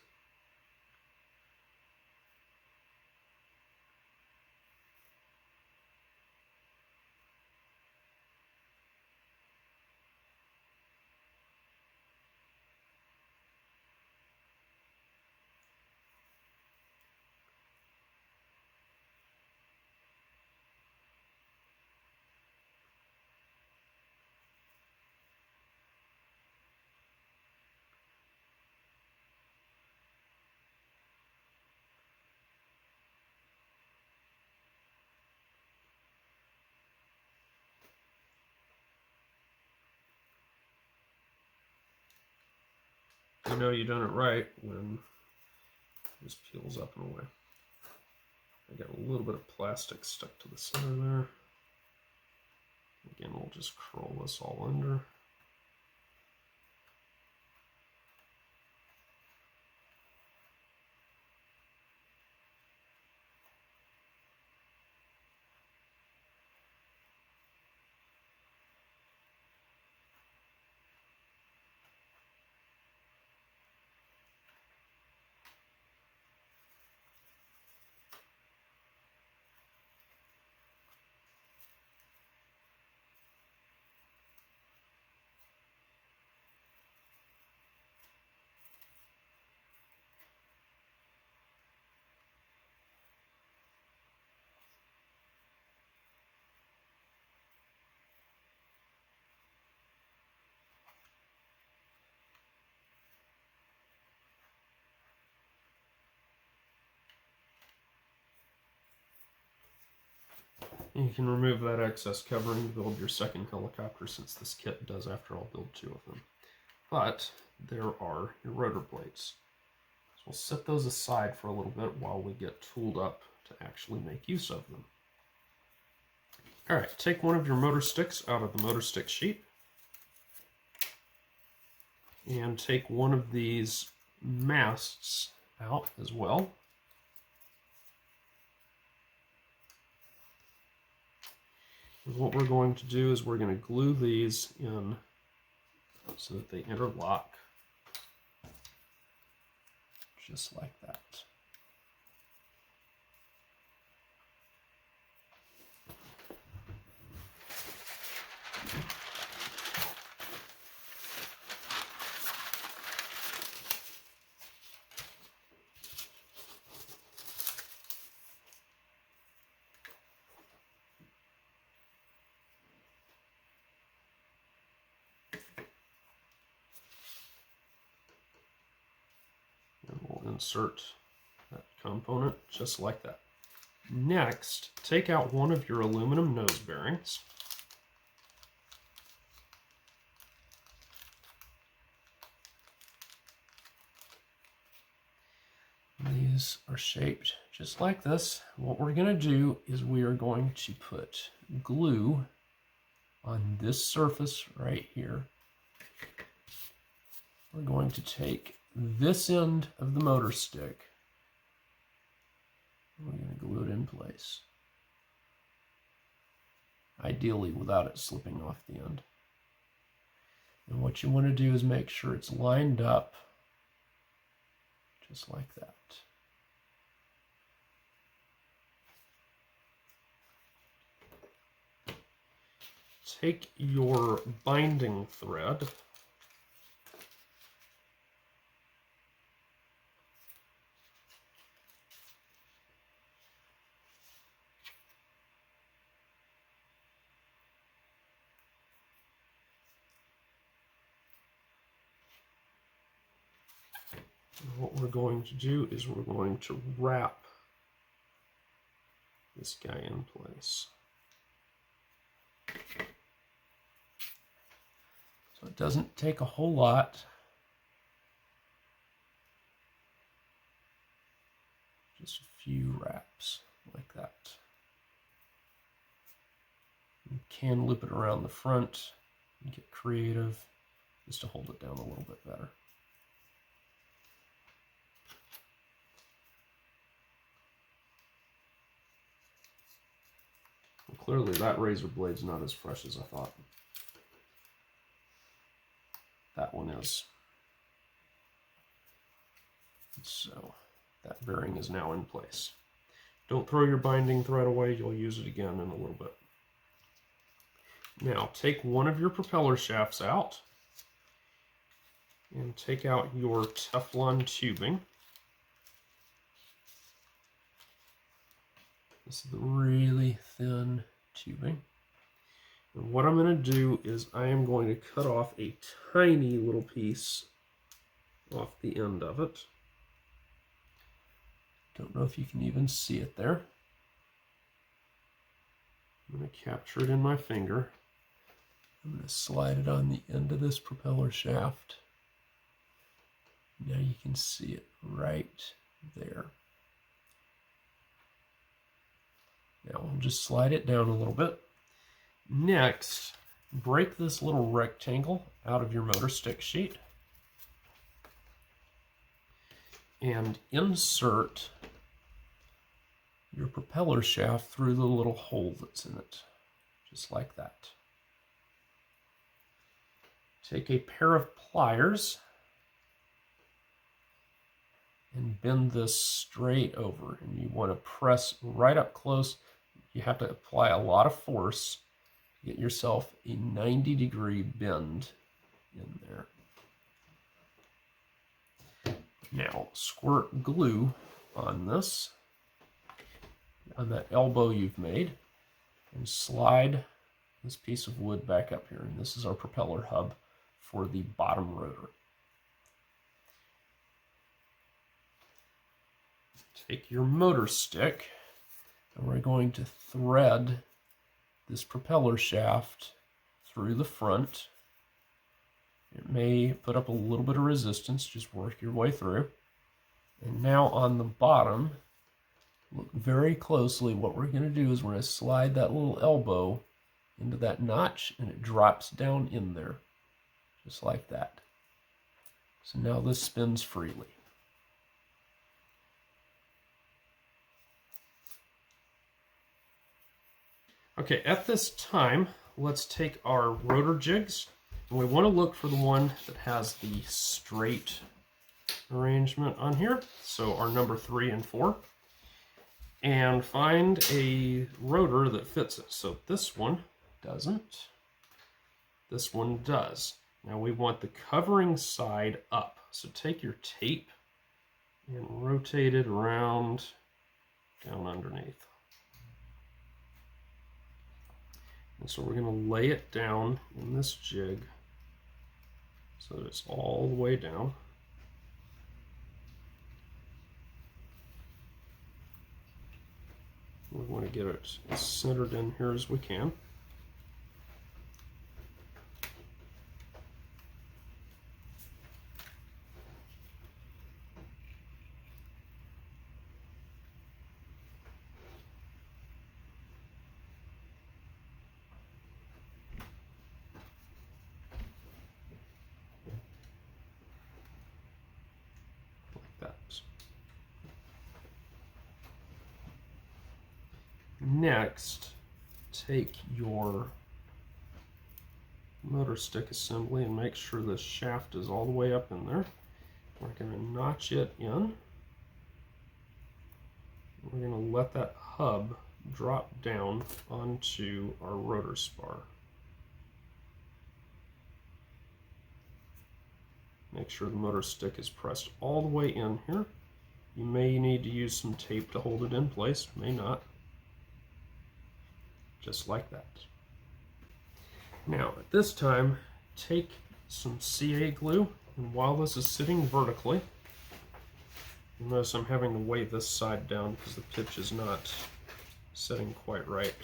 You know you've done it right when it just peels up and away. I got a little bit of plastic stuck to the center there. Again, we'll just curl this all under. You can remove that excess covering to build your second helicopter, since this kit does, after all, build 2 of them. But there are your rotor blades. So we'll set those aside for a little bit while we get tooled up to actually make use of them. Alright, take one of your motor sticks out of the motor stick sheet and take one of these masts out as well. And what we're going to do is we're going to glue these in so that they interlock, just like that. And we'll insert that component just like that. Next, take out one of your aluminum nose bearings. These are shaped just like this. What we're going to do is we are going to put glue on this surface right here. We're going to take this end of the motor stick. We're going to glue it in place. Ideally without it slipping off the end. And what you want to do is make sure it's lined up just like that. Take your binding thread and what we're going to do is we're going to wrap this guy in place. So it doesn't take a whole lot. Just a few wraps like that. You can loop it around the front and get creative just to hold it down a little bit better. Clearly that razor blade's not as fresh as I thought. That one is. So that bearing is now in place. Don't throw your binding thread away, you'll use it again in a little bit. Now take one of your propeller shafts out and take out your Teflon tubing. This is the really thin tubing. And what I'm going to do is I am going to cut off a tiny little piece off the end of it. Don't know if you can even see it there. I'm going to capture it in my finger. I'm going to slide it on the end of this propeller shaft. Now you can see it right there. Now we'll just slide it down a little bit. Next, break this little rectangle out of your motor stick sheet and insert your propeller shaft through the little hole that's in it, just like that. Take a pair of pliers and bend this straight over, and you want to press right up close. You have to apply a lot of force to get yourself a 90-degree bend in there. Now squirt glue on this, on that elbow you've made, and slide this piece of wood back up here. And this is our propeller hub for the bottom rotor. Take your motor stick, and we're going to thread this propeller shaft through the front. It may put up a little bit of resistance, just work your way through. And now on the bottom, look very closely. What we're going to do is we're going to slide that little elbow into that notch, and it drops down in there, just like that. So now this spins freely. Okay, at this time, let's take our rotor jigs, and we want to look for the one that has the straight arrangement on here, so our number 3 and 4, and find a rotor that fits it. So this one doesn't, this one does. Now we want the covering side up, so take your tape and rotate it around down underneath. And so we're going to lay it down in this jig so that it's all the way down. We want to get it as centered in here as we can. Next, take your motor stick assembly and make sure the shaft is all the way up in there. We're going to notch it in. We're going to let that hub drop down onto our rotor spar. Make sure the motor stick is pressed all the way in here. You may need to use some tape to hold it in place, may not. Just like that. Now at this time, take some CA glue, and while this is sitting vertically, you'll notice I'm having to weigh this side down because the pitch is not setting quite right.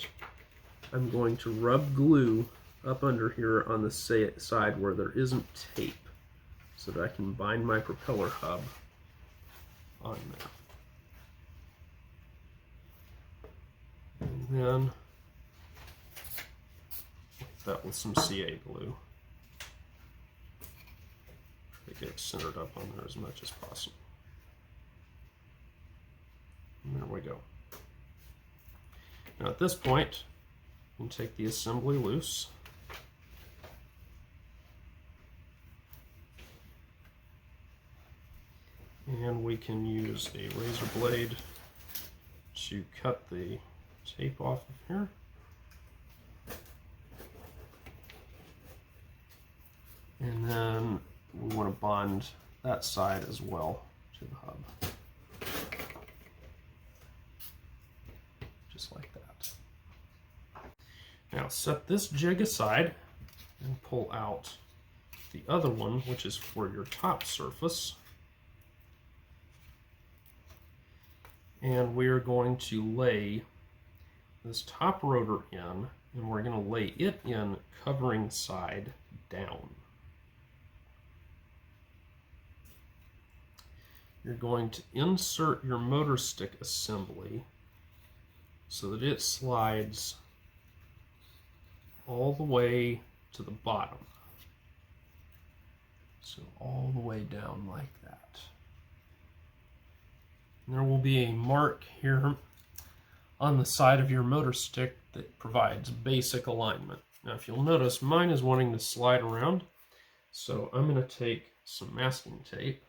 I'm going to rub glue up under here on the side where there isn't tape so that I can bind my propeller hub on there. And then that with some CA glue. Try to get it centered up on there as much as possible. And there we go. Now at this point, and take the assembly loose. And we can use a razor blade to cut the tape off of here. And then we want to bond that side as well to the hub. Just like that. Now set this jig aside and pull out the other one, which is for your top surface. And we are going to lay this top rotor in, and we're going to lay it in covering side down. You're going to insert your motor stick assembly so that it slides all the way to the bottom. So all the way down like that. And there will be a mark here on the side of your motor stick that provides basic alignment. Now if you'll notice, mine is wanting to slide around, so I'm going to take some masking tape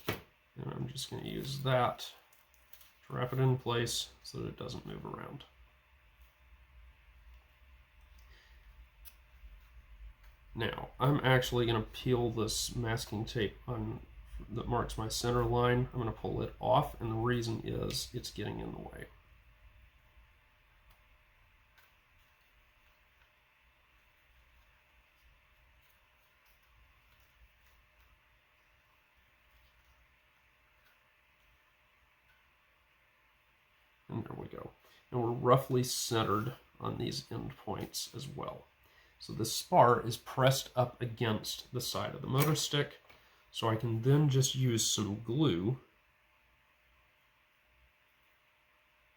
and I'm just going to use that to wrap it in place so that it doesn't move around. Now, I'm actually going to peel this masking tape on that marks my center line. I'm going to pull it off, and the reason is it's getting in the way. And there we go. And we're roughly centered on these end points as well. So the spar is pressed up against the side of the motor stick, so I can then just use some glue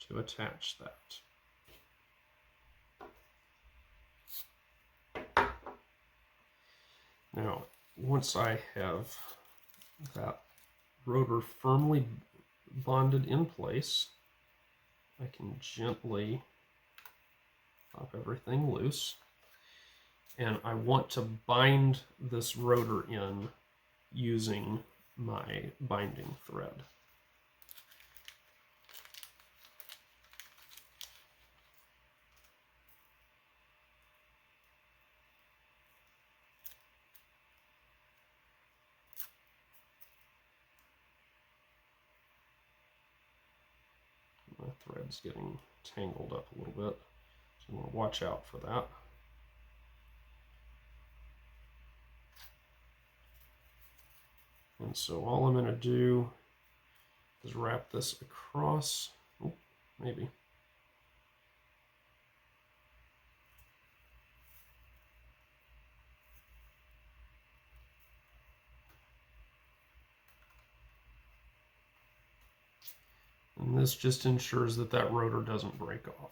to attach that. Now, once I have that rotor firmly bonded in place, I can gently pop everything loose. And I want to bind this rotor in using my binding thread. My thread's getting tangled up a little bit, so I'm going to watch out for that. And so all I'm going to do is wrap this across. Oh, maybe. And this just ensures that that rotor doesn't break off.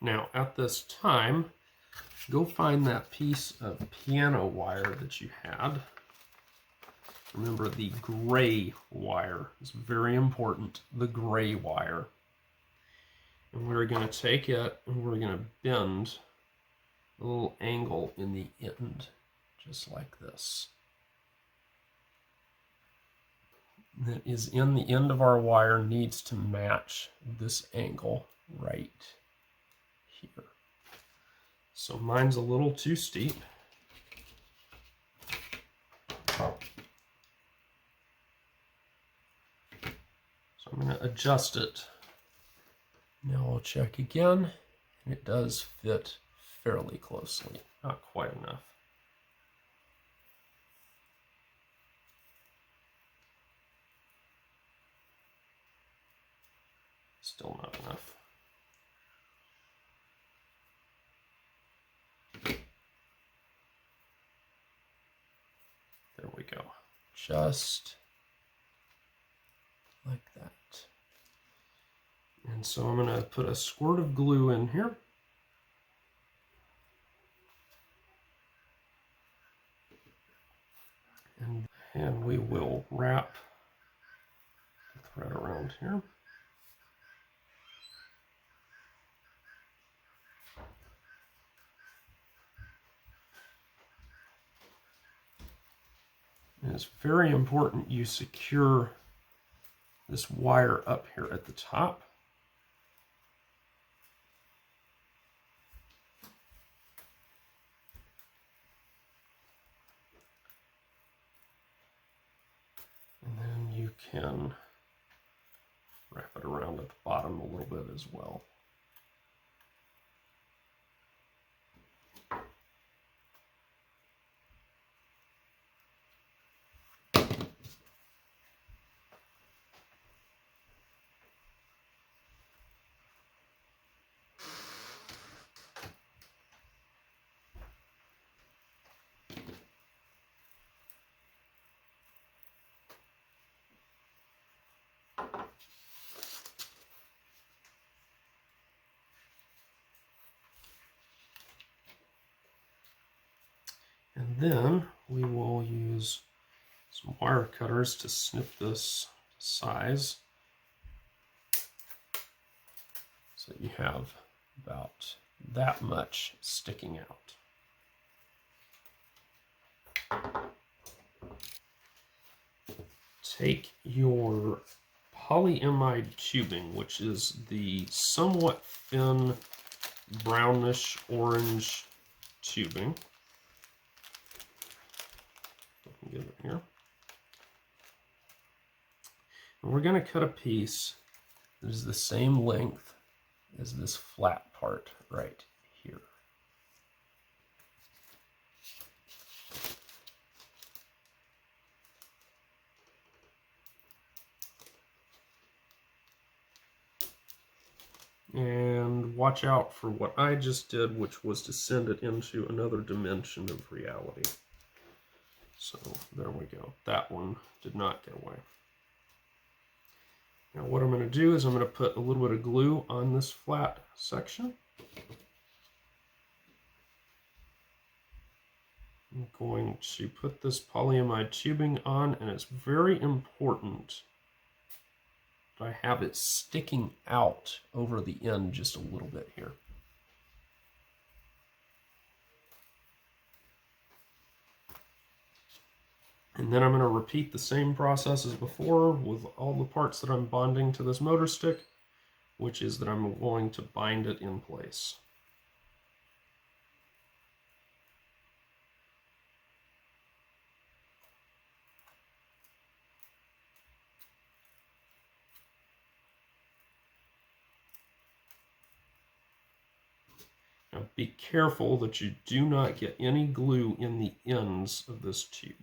Now, at this time, go find that piece of piano wire that you had. Remember, the gray wire is very important, the gray wire. And we're going to take it and we're going to bend a little angle in the end, just like this. That is in the end of our wire needs to match this angle right here. So mine's a little too steep. So I'm going to adjust it. Now I'll check again, and it does fit fairly closely. Not quite enough. Still not enough. There we go. Just like that. And so I'm going to put a squirt of glue in here. And we will wrap the thread around here. And it's very important you secure this wire up here at the top. And then you can wrap it around at the bottom a little bit as well. And then we will use some wire cutters to snip this size so you have about that much sticking out. Take your polyimide tubing, which is the somewhat thin brownish orange tubing. Get it here. And we're going to cut a piece that is the same length as this flat part right here. And watch out for what I just did, which was to send it into another dimension of reality. So there we go. That one did not get away. Now what I'm going to do is I'm going to put a little bit of glue on this flat section. I'm going to put this polyimide tubing on, and it's very important that I have it sticking out over the end just a little bit here. And then I'm going to repeat the same process as before with all the parts that I'm bonding to this motor stick, which is that I'm going to bind it in place. Now be careful that you do not get any glue in the ends of this tube,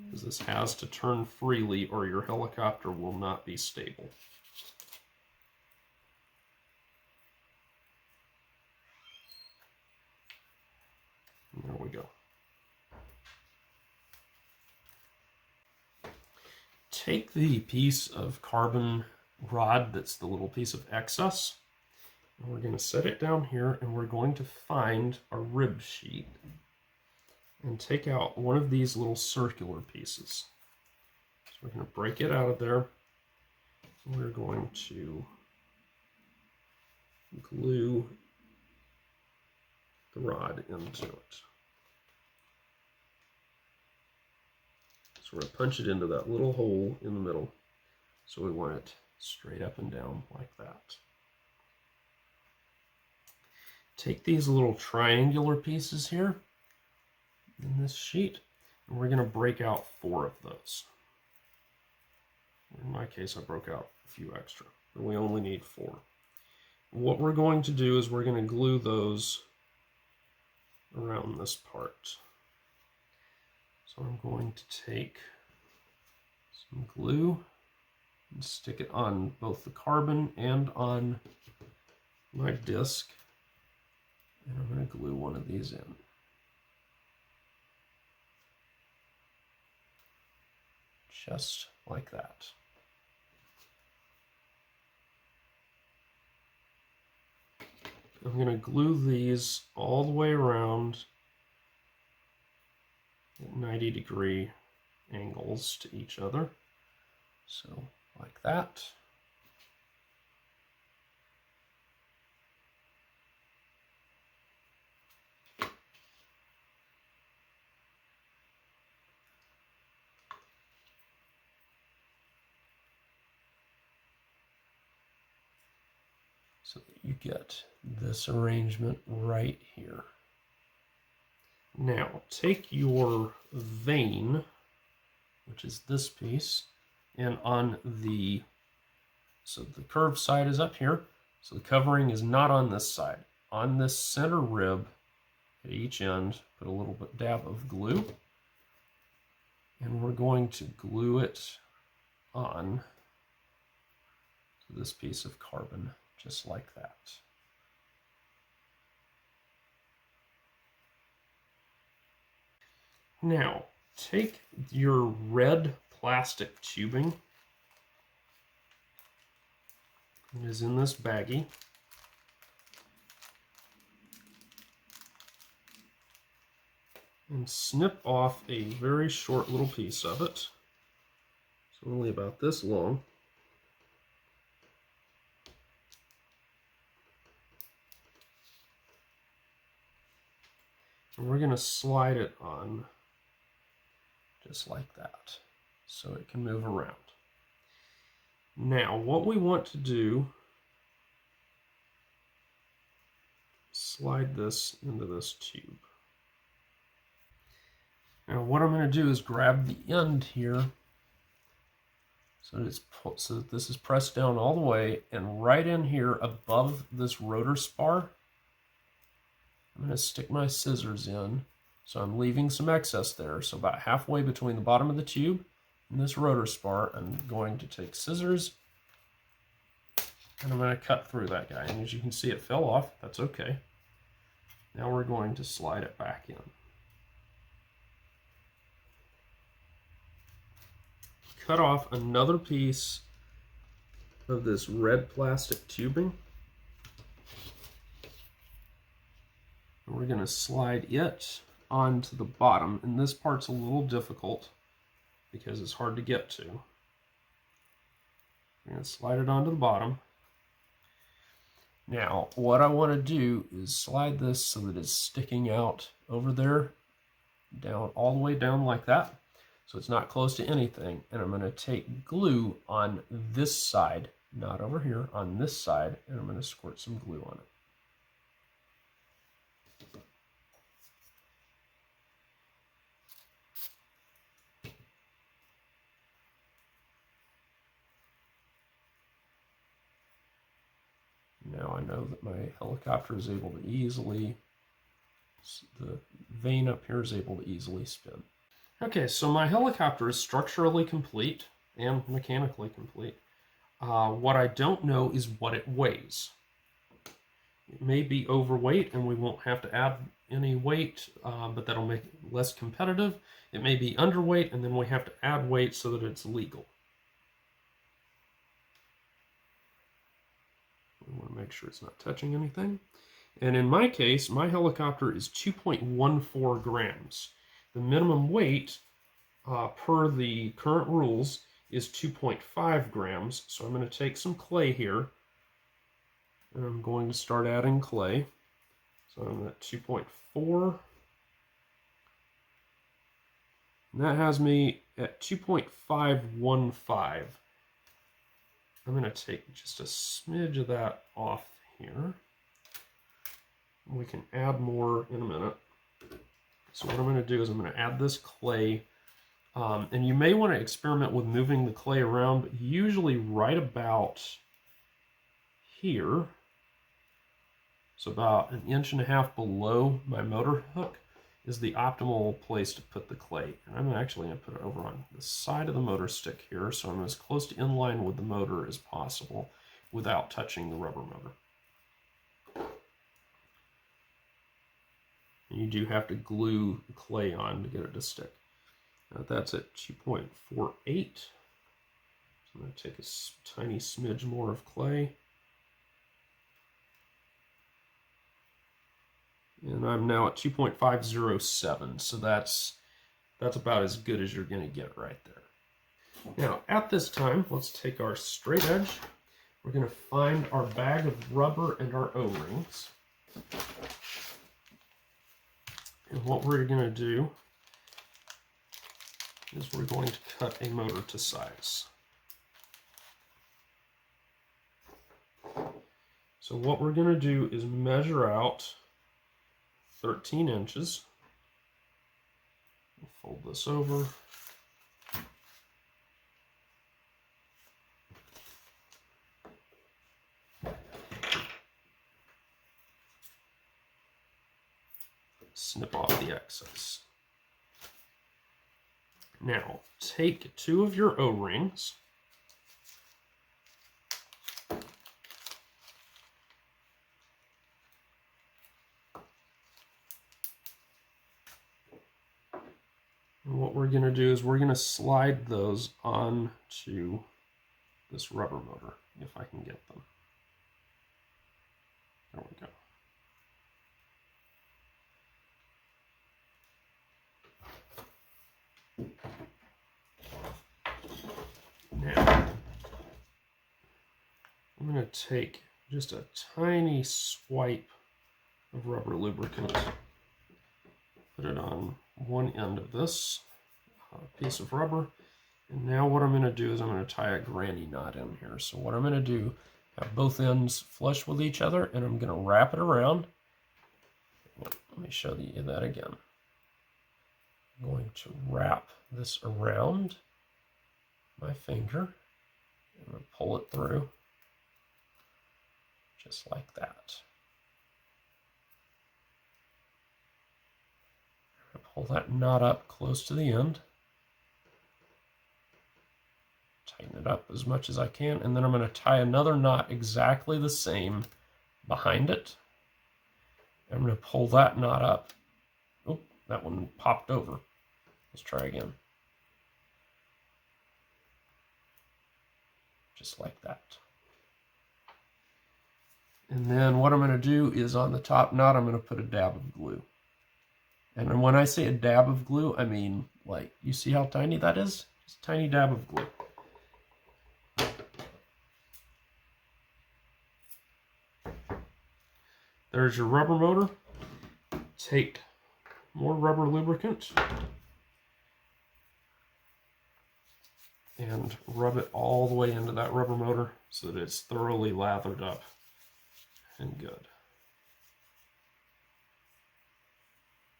because this has to turn freely or your helicopter will not be stable. And there we go. Take the piece of carbon rod that's the little piece of excess, and we're going to set it down here, and we're going to find a rib sheet and take out one of these little circular pieces. So we're going to break it out of there. We're going to glue the rod into it. So we're going to punch it into that little hole in the middle. So we want it straight up and down like that. Take these little triangular pieces here in this sheet, and we're going to break out 4 of those. In my case, I broke out a few extra, and we only need 4. What we're going to do is we're going to glue those around this part. So I'm going to take some glue and stick it on both the carbon and on my disc. And I'm going to glue one of these in. Just like that. I'm going to glue these all the way around at 90-degree angles to each other. So like that. So that you get this arrangement right here. Now take your vane, which is this piece, and on the, so the curved side is up here, so the covering is not on this side. On this center rib at each end, put a little bit dab of glue, and we're going to glue it on to this piece of carbon, just like that. Now, take your red plastic tubing, it is in this baggie, and snip off a very short little piece of it. It's only about this long. And we're going to slide it on just like that, so it can move around. Now, what we want to do, slide this into this tube. Now, what I'm going to do is grab the end here, so that this is pressed down all the way, and right in here above this rotor spar, I'm going to stick my scissors in. So I'm leaving some excess there. So about halfway between the bottom of the tube and this rotor spar, I'm going to take scissors and I'm going to cut through that guy. And as you can see, it fell off. That's okay. Now we're going to slide it back in. Cut off another piece of this red plastic tubing. And we're going to slide it onto the bottom, and this part's a little difficult because it's hard to get to. We're going to slide it onto the bottom. Now, what I want to do is slide this so that it's sticking out over there, down all the way down like that, so it's not close to anything. And I'm going to take glue on this side, not over here, on this side, and I'm going to squirt some glue on it. Now I know that my helicopter is able to easily, the vane up here is able to easily spin. Okay, so my helicopter is structurally complete and mechanically complete. What I don't know is what it weighs. It may be overweight and we won't have to add any weight, but that'll make it less competitive. It may be underweight and then we have to add weight so that it's legal. We want to make sure it's not touching anything. And in my case, my helicopter is 2.14 grams. The minimum weight per the current rules is 2.5 grams. So I'm going to take some clay here, and I'm going to start adding clay. So I'm at 2.4. And that has me at 2.515. I'm going to take just a smidge of that off here. We can add more in a minute. So what I'm going to do is I'm going to add this clay. And you may want to experiment with moving the clay around, but usually right about here, so about 1.5 inches below my motor hook, is the optimal place to put the clay. And I'm actually going to put it over on the side of the motor stick here, so I'm as close to in line with the motor as possible without touching the rubber motor. And you do have to glue the clay on to get it to stick. Now that's at 2.48. So I'm going to take a tiny smidge more of clay. And I'm now at 2.507, so that's about as good as you're going to get right there. Now, at this time, let's take our straight edge. We're going to find our bag of rubber and our O-rings. And what we're going to do is we're going to cut a motor to size. So what we're going to do is measure out 13 inches. Fold this over. Snip off the excess. Now, take 2 of your O-rings. And what we're going to do is we're going to slide those onto this rubber motor, if I can get them. There we go. Now, I'm going to take just a tiny swipe of rubber lubricant, put it on one end of this piece of rubber, and now what I'm going to do is I'm going to tie a granny knot in here. So what I'm going to do, have both ends flush with each other, and I'm going to wrap it around. Let me show you that again. I'm going to wrap this around my finger, and I'm going to pull it through just like that. Pull that knot up close to the end. Tighten it up as much as I can, and then I'm going to tie another knot exactly the same behind it. I'm going to pull that knot up. Oh, that one popped over. Let's try again. Just like that. And then what I'm going to do is on the top knot, I'm going to put a dab of glue. And when I say a dab of glue, I mean, like, you see how tiny that is? Just a tiny dab of glue. There's your rubber motor. Take more rubber lubricant and rub it all the way into that rubber motor so that it's thoroughly lathered up and good.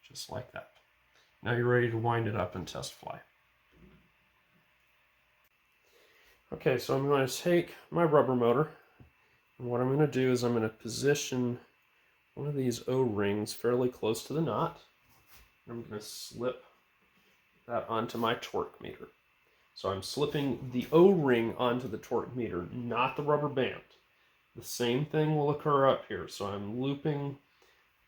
Just like that. Now you're ready to wind it up and test fly. Okay, so I'm going to take my rubber motor, and what I'm going to do is I'm going to position one of these O-rings fairly close to the knot. I'm going to slip that onto my torque meter. So I'm slipping the O-ring onto the torque meter, not the rubber band. The same thing will occur up here. So I'm looping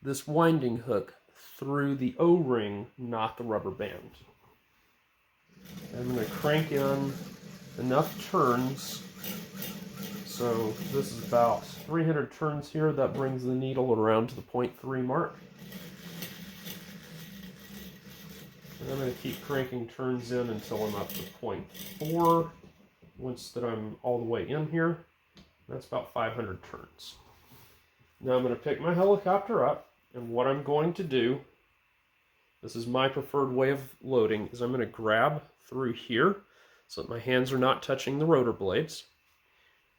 this winding hook through the O-ring, not the rubber band. I'm going to crank in enough turns. So this is about 300 turns here. That brings the needle around to the 0.3 mark. And I'm going to keep cranking turns in until I'm up to 0.4. Once that I'm all the way in here, that's about 500 turns. Now I'm going to pick my helicopter up, and what I'm going to do, this is my preferred way of loading, is I'm going to grab through here so that my hands are not touching the rotor blades.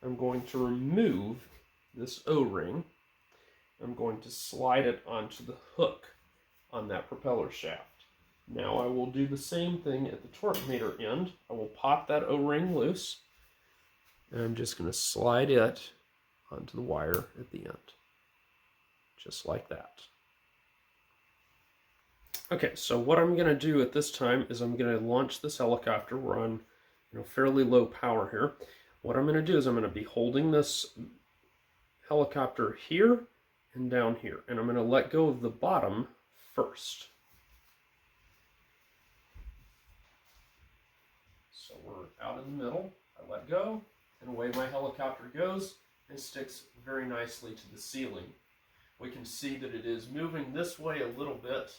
I'm going to remove this O-ring. I'm going to slide it onto the hook on that propeller shaft. Now I will do the same thing at the torque meter end. I will pop that O-ring loose, and I'm just going to slide it onto the wire at the end. Just like that. Okay, so what I'm going to do at this time is I'm going to launch this helicopter. We're on fairly low power here. What I'm going to do is I'm going to be holding this helicopter here and down here, and I'm going to let go of the bottom first. So we're out in the middle. I let go, and away my helicopter goes and sticks very nicely to the ceiling. We can see that it is moving this way a little bit.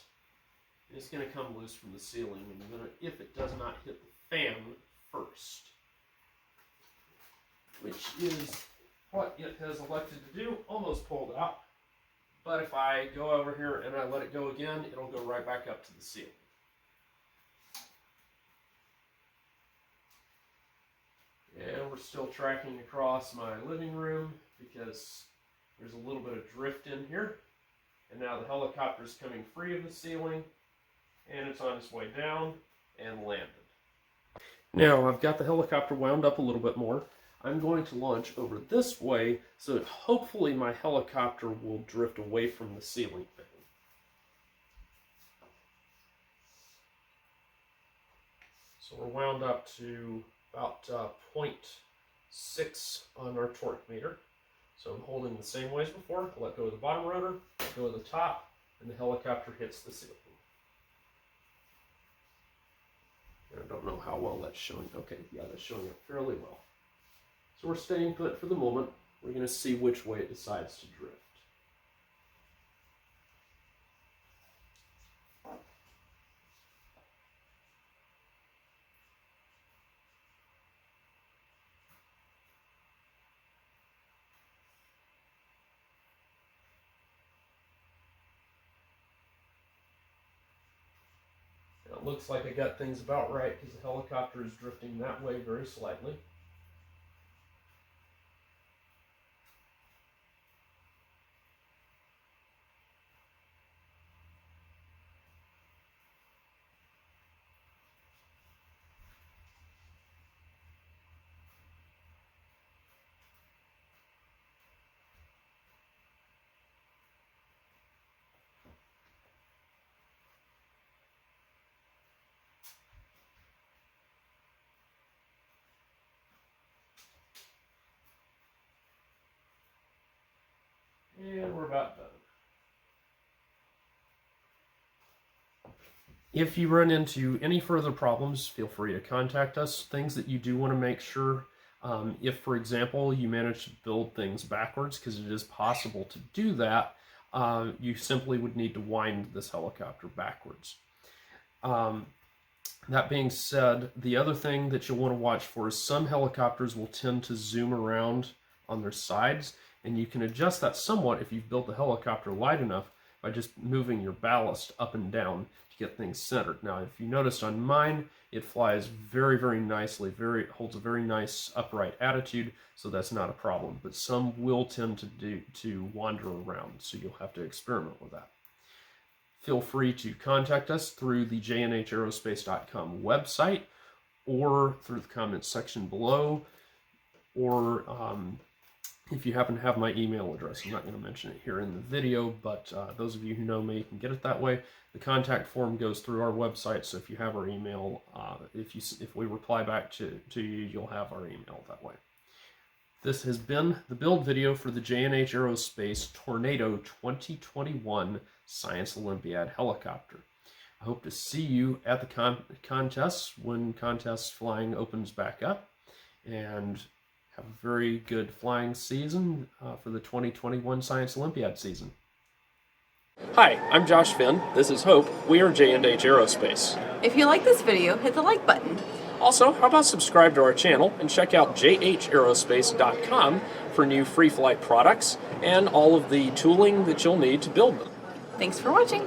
It's going to come loose from the ceiling in a minute if it does not hit the fan first, which is what it has elected to do. Almost pulled out, but if I go over here and I let it go again, it'll go right back up to the ceiling. And we're still tracking across my living room because there's a little bit of drift in here. And now the helicopter is coming free of the ceiling, and it's on its way down and landed. Now I've got the helicopter wound up a little bit more. I'm going to launch over this way so that hopefully my helicopter will drift away from the ceiling fan. So we're wound up to about 0.6 on our torque meter. So I'm holding the same way as before. I let go of the bottom rotor, let go of the top, and the helicopter hits the ceiling. I don't know how well that's showing. Okay, yeah, that's showing up fairly well. So we're staying put for the moment. We're going to see which way it decides to drift. It looks like I got things about right because the helicopter is drifting that way very slightly. And we're about done. If you run into any further problems, feel free to contact us. Things that you do want to make sure, if, for example, you manage to build things backwards, because it is possible to do that, you simply would need to wind this helicopter backwards. That being said, the other thing that you'll want to watch for is some helicopters will tend to zoom around on their sides, and you can adjust that somewhat if you've built the helicopter light enough by just moving your ballast up and down to get things centered. Now, if you noticed on mine, it flies very, very nicely, holds a very nice upright attitude, so that's not a problem. But some will tend to wander around, so you'll have to experiment with that. Feel free to contact us through the jnhaerospace.com website or through the comments section below, or if you happen to have my email address. I'm not going to mention it here in the video, but those of you who know me can get it that way. The contact form goes through our website, so if you have our email, if we reply back to you, you'll have our email that way. This has been the build video for the J&H Aerospace Tornado 2021 Science Olympiad helicopter. I hope to see you at the contests when contest flying opens back up, and have a very good flying season for the 2021 Science Olympiad season. Hi, I'm Josh Finn. This is Hope. We are J&H Aerospace. If you like this video, hit the like button. Also, how about subscribe to our channel and check out jhaerospace.com for new free flight products and all of the tooling that you'll need to build them. Thanks for watching.